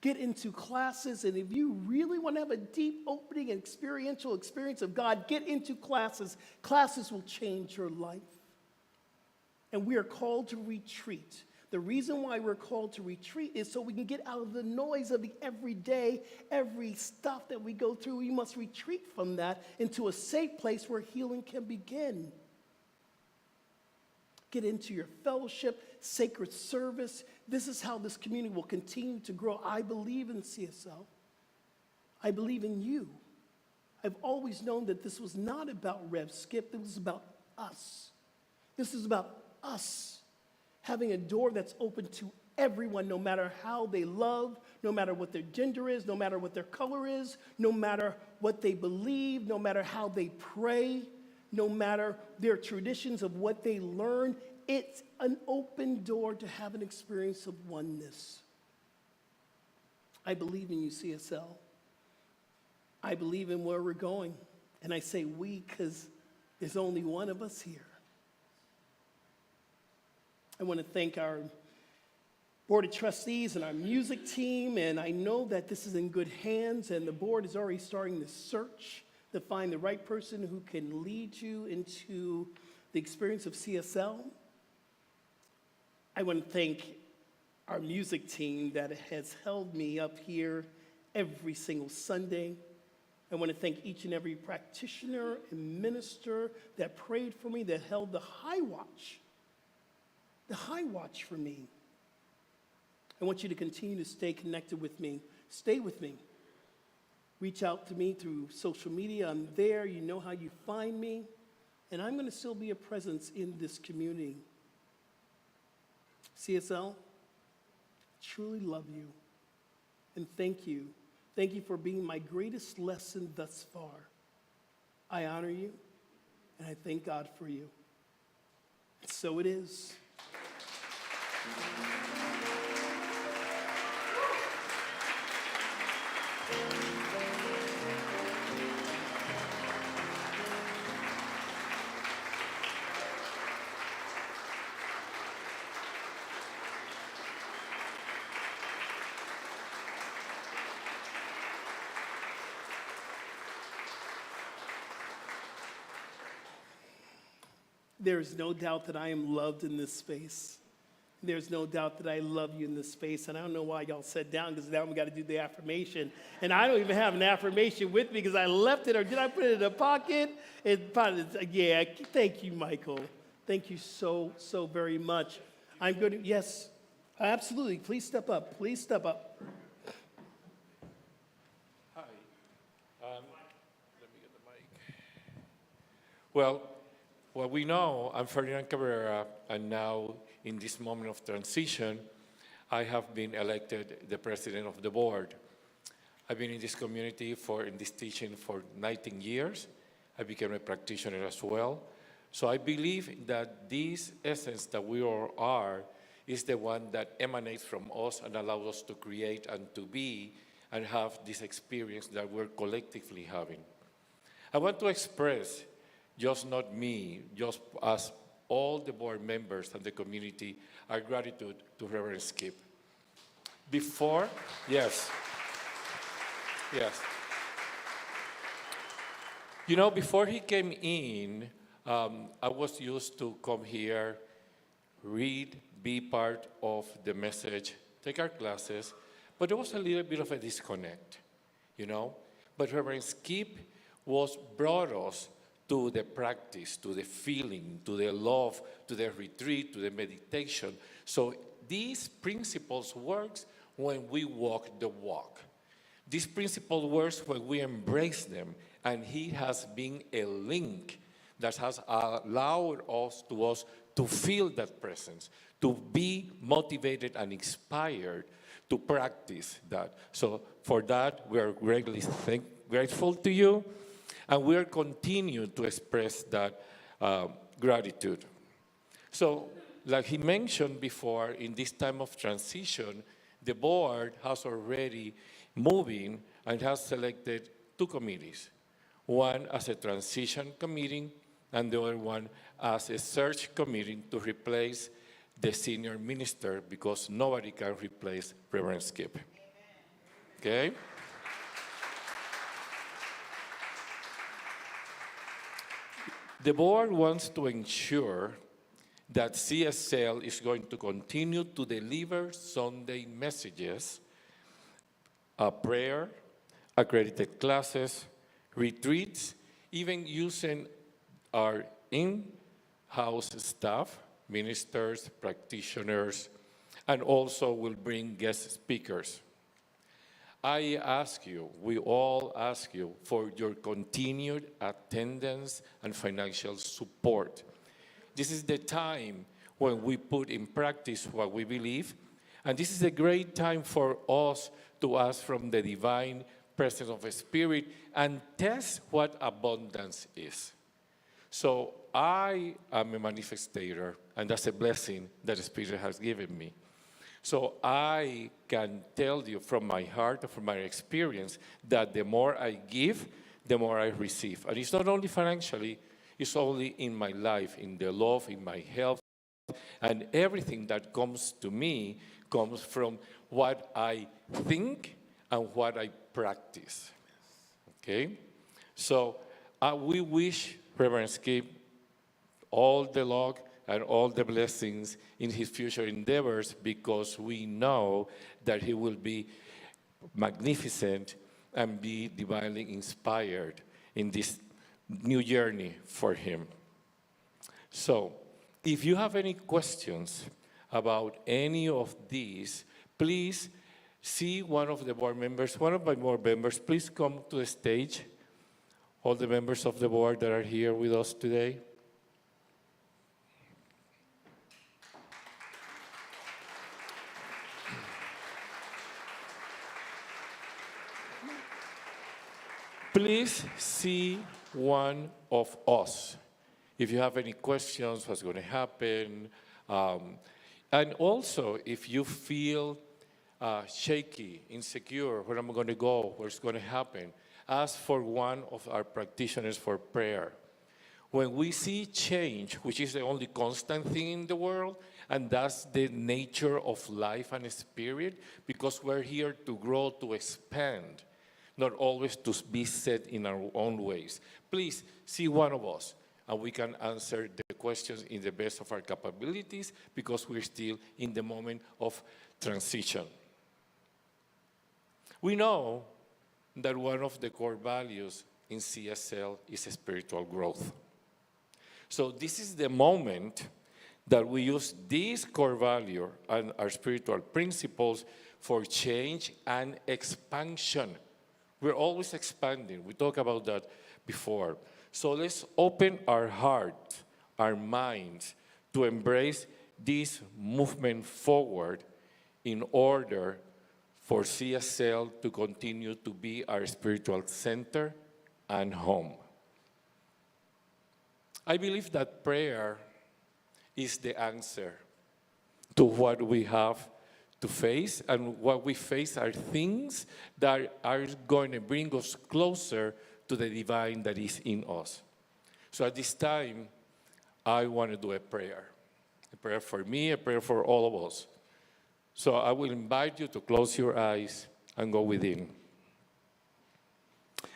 Get into classes, and if you really want to have a deep opening and experiential experience of God, get into classes. Classes will change your life. And we are called to retreat. The reason why we're called to retreat is so we can get out of the noise of the everyday, every stuff that we go through. We must retreat from that into a safe place where healing can begin. Get into your fellowship, sacred service. This is how this community will continue to grow. I believe in CSL. I believe in you. I've always known that this was not about Rev Skip. It was about us. This is about us having a door that's open to everyone, no matter how they love, no matter what their gender is, no matter what their color is, no matter what they believe, no matter how they pray, no matter their traditions of what they learn. It's an open door to have an experience of oneness. I believe in you, CSL. I believe in where we're going. And I say we because there's only one of us here. I want to thank our Board of Trustees and our music team, and I know that this is in good hands, and the board is already starting the search to find the right person who can lead you into the experience of CSL. I want to thank our music team that has held me up here every single Sunday. I want to thank each and every practitioner and minister that prayed for me, that held the high watch for me. I want you to continue to stay connected with me. Stay with me. Reach out to me through social media. I'm there. You know how you find me. And I'm going to still be a presence in this community. CSL, truly love you. And thank you. Thank you for being my greatest lesson thus far. I honor you, and I thank God for you. And so it is. There is no doubt that I am loved in this space. There's no doubt that I love you in this space. And I don't know why y'all sat down, because now we got to do the affirmation. And I don't even have an affirmation with me because I left it, or did I put it in a pocket? Yeah, thank you, Michael. Thank you so, so very much. I'm going to, yes, absolutely. Please step up. Please step up. Hi. Let me get the mic. Well, we know, I'm Ferdinand Cabrera, and now in this moment of transition, I have been elected the president of the board. I've been in this community in this teaching for 19 years. I became a practitioner as well. So I believe that this essence that we all are is the one that emanates from us and allows us to create and to be and have this experience that we're collectively having. I want to express just not me, just as all the board members and the community, our gratitude to Reverend Skip. Before, yes. You know, before he came in, I was used to come here, read, be part of the message, take our classes, but there was a little bit of a disconnect, you know? But Reverend Skip brought us to the practice, to the feeling, to the love, to the retreat, to the meditation. So these principles works when we walk the walk. This principle works when we embrace them, and he has been a link that has allowed us to feel that presence, to be motivated and inspired to practice that. So for that, we are greatly grateful to you, and we are continuing to express that gratitude. So, like he mentioned before, in this time of transition, the board has already moving and has selected 2 committees. One as a transition committee, and the other one as a search committee to replace the senior minister, because nobody can replace Reverend Skip. Okay? The board wants to ensure that CSL is going to continue to deliver Sunday messages, prayer, accredited classes, retreats, even using our in-house staff, ministers, practitioners, and also will bring guest speakers. I ask you, we all ask you for your continued attendance and financial support. This is the time when we put in practice what we believe, and this is a great time for us to ask from the divine presence of the Spirit and test what abundance is. So I am a manifestator, and that's a blessing that the Spirit has given me. So I can tell you from my heart, from my experience, that the more I give, the more I receive. And it's not only financially, it's only in my life, in the love, in my health, and everything that comes to me comes from what I think and what I practice. Okay? So we wish Reverend Skip all the luck and all the blessings in his future endeavors, because we know that he will be magnificent and be divinely inspired in this new journey for him. So, if you have any questions about any of these, please see one of the board members, one of my board members, please come to the stage. All the members of the board that are here with us today. Please see one of us. If you have any questions, what's going to happen, and also if you feel shaky, insecure, where am I going to go, what's going to happen, ask for one of our practitioners for prayer. When we see change, which is the only constant thing in the world, and that's the nature of life and spirit, because we're here to grow, to expand, not always to be set in our own ways. Please see one of us, and we can answer the questions in the best of our capabilities, because we're still in the moment of transition. We know that one of the core values in CSL is spiritual growth. So this is the moment that we use this core value and our spiritual principles for change and expansion. We're always expanding. We talked about that before. So let's open our heart, our minds, to embrace this movement forward in order for CSL to continue to be our spiritual center and home. I believe that prayer is the answer to what we have to face, and what we face are things that are going to bring us closer to the divine that is in us. So at this time, I want to do a prayer for me, a prayer for all of us. So I will invite you to close your eyes and go within.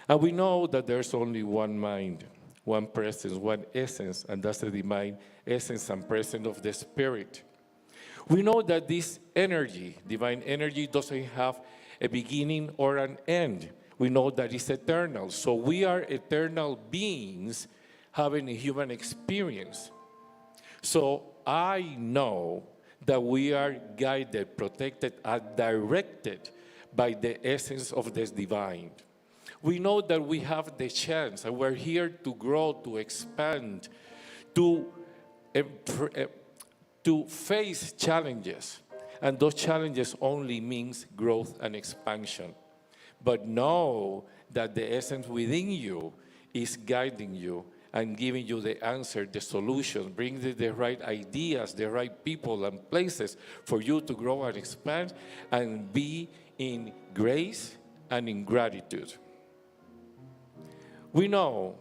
And we know that there's only one mind, one presence, one essence, and that's the divine essence and presence of the Spirit. We know that this energy, divine energy, doesn't have a beginning or an end. We know that it's eternal. So we are eternal beings having a human experience. So I know that we are guided, protected, and directed by the essence of the divine. We know that we have the chance, and we're here to grow, to expand, to face challenges. And those challenges only means growth and expansion. But know that the essence within you is guiding you and giving you the answer, the solution, bringing the right ideas, the right people and places for you to grow and expand and be in grace and in gratitude. We know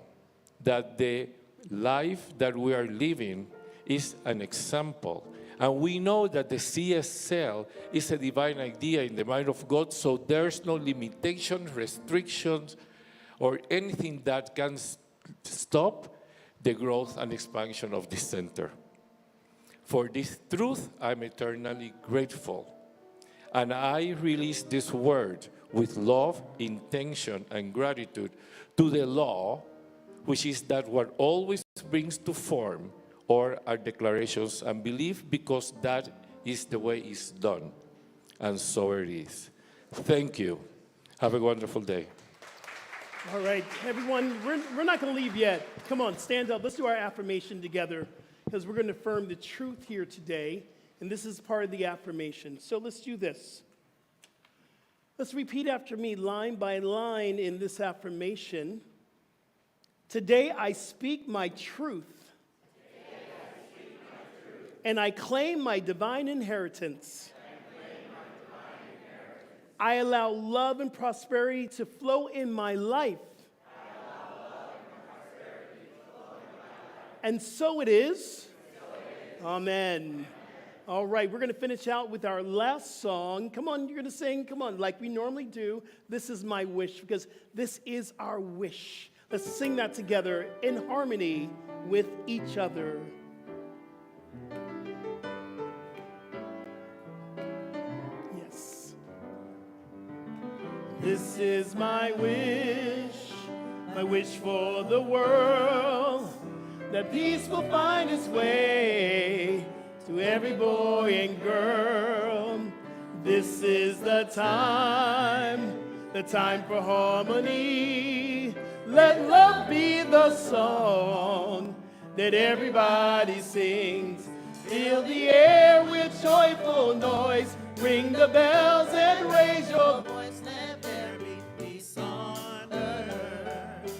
that the life that we are living is an example. And we know that the CSL is a divine idea in the mind of God, so there's no limitations, restrictions, or anything that can stop the growth and expansion of this center. For this truth, I'm eternally grateful. And I release this word with love, intention, and gratitude to the law, which is that what always brings to form or our declarations and belief, because that is the way it's done. And so it is. Thank you. Have a wonderful day. All right, everyone, we're not going to leave yet. Come on, stand up. Let's do our affirmation together, because we're going to affirm the truth here today, and this is part of the affirmation. So let's do this. Let's repeat after me line by line in this affirmation. Today I speak my truth. And I claim my divine inheritance. I allow love and prosperity to flow in my life. And so it is. Amen. All right, we're going to finish out with our last song. Come on, you're going to sing, come on, like we normally do. This is my wish, because this is our wish. Let's sing that together in harmony with each other. Yes. This is my wish for the world, that peace will find its way to every boy and girl. This is the time for harmony. Let love be the song that everybody sings. Fill the air with joyful noise. Ring the bells and raise your voice. Let there be peace on earth.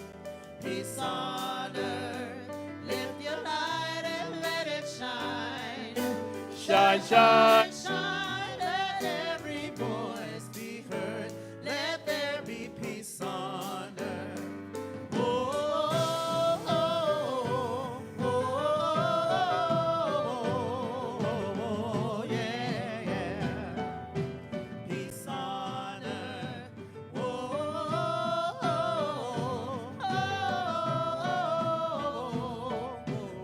Peace on earth. Lift your light and let it shine. Shine, shine. Shine, let every voice be heard. Let there be peace on earth. Oh, oh, oh, oh, yeah, yeah. Peace on earth. Oh,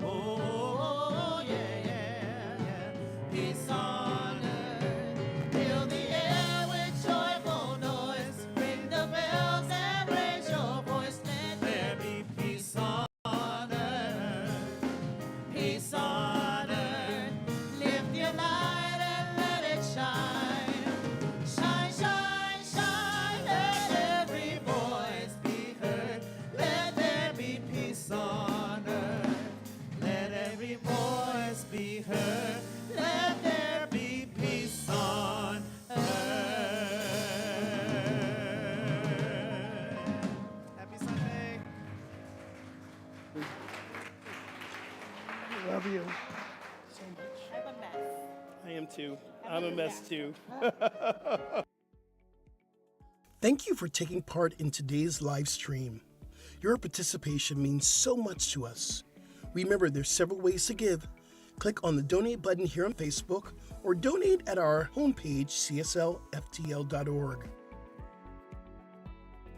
oh, yeah, yeah, yeah. Peace on earth. Fill the air with joyful noise. Ring the bells and raise your voice. Let there be peace on earth. Peace on earth. Lift your light and let it shine. Shine, shine, shine. Let every voice be heard. Let there be peace on earth. Let every voice be heard. Let there be peace on earth. Happy Sunday. Love you so much. I'm a mess. I am too. I'm a mess too. Thank you for taking part in today's live stream. Your participation means so much to us. Remember, there's several ways to give. Click on the donate button here on Facebook or donate at our homepage, cslftl.org.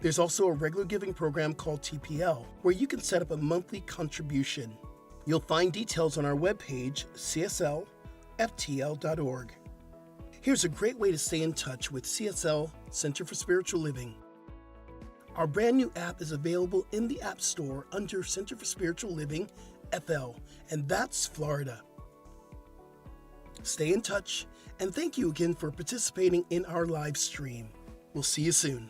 There's also a regular giving program called TPL, where you can set up a monthly contribution. You'll find details on our webpage, cslftl.org. Here's a great way to stay in touch with CSL Center for Spiritual Living. Our brand new app is available in the App Store under Center for Spiritual Living, FL, and that's Florida. Stay in touch, and thank you again for participating in our live stream. We'll see you soon.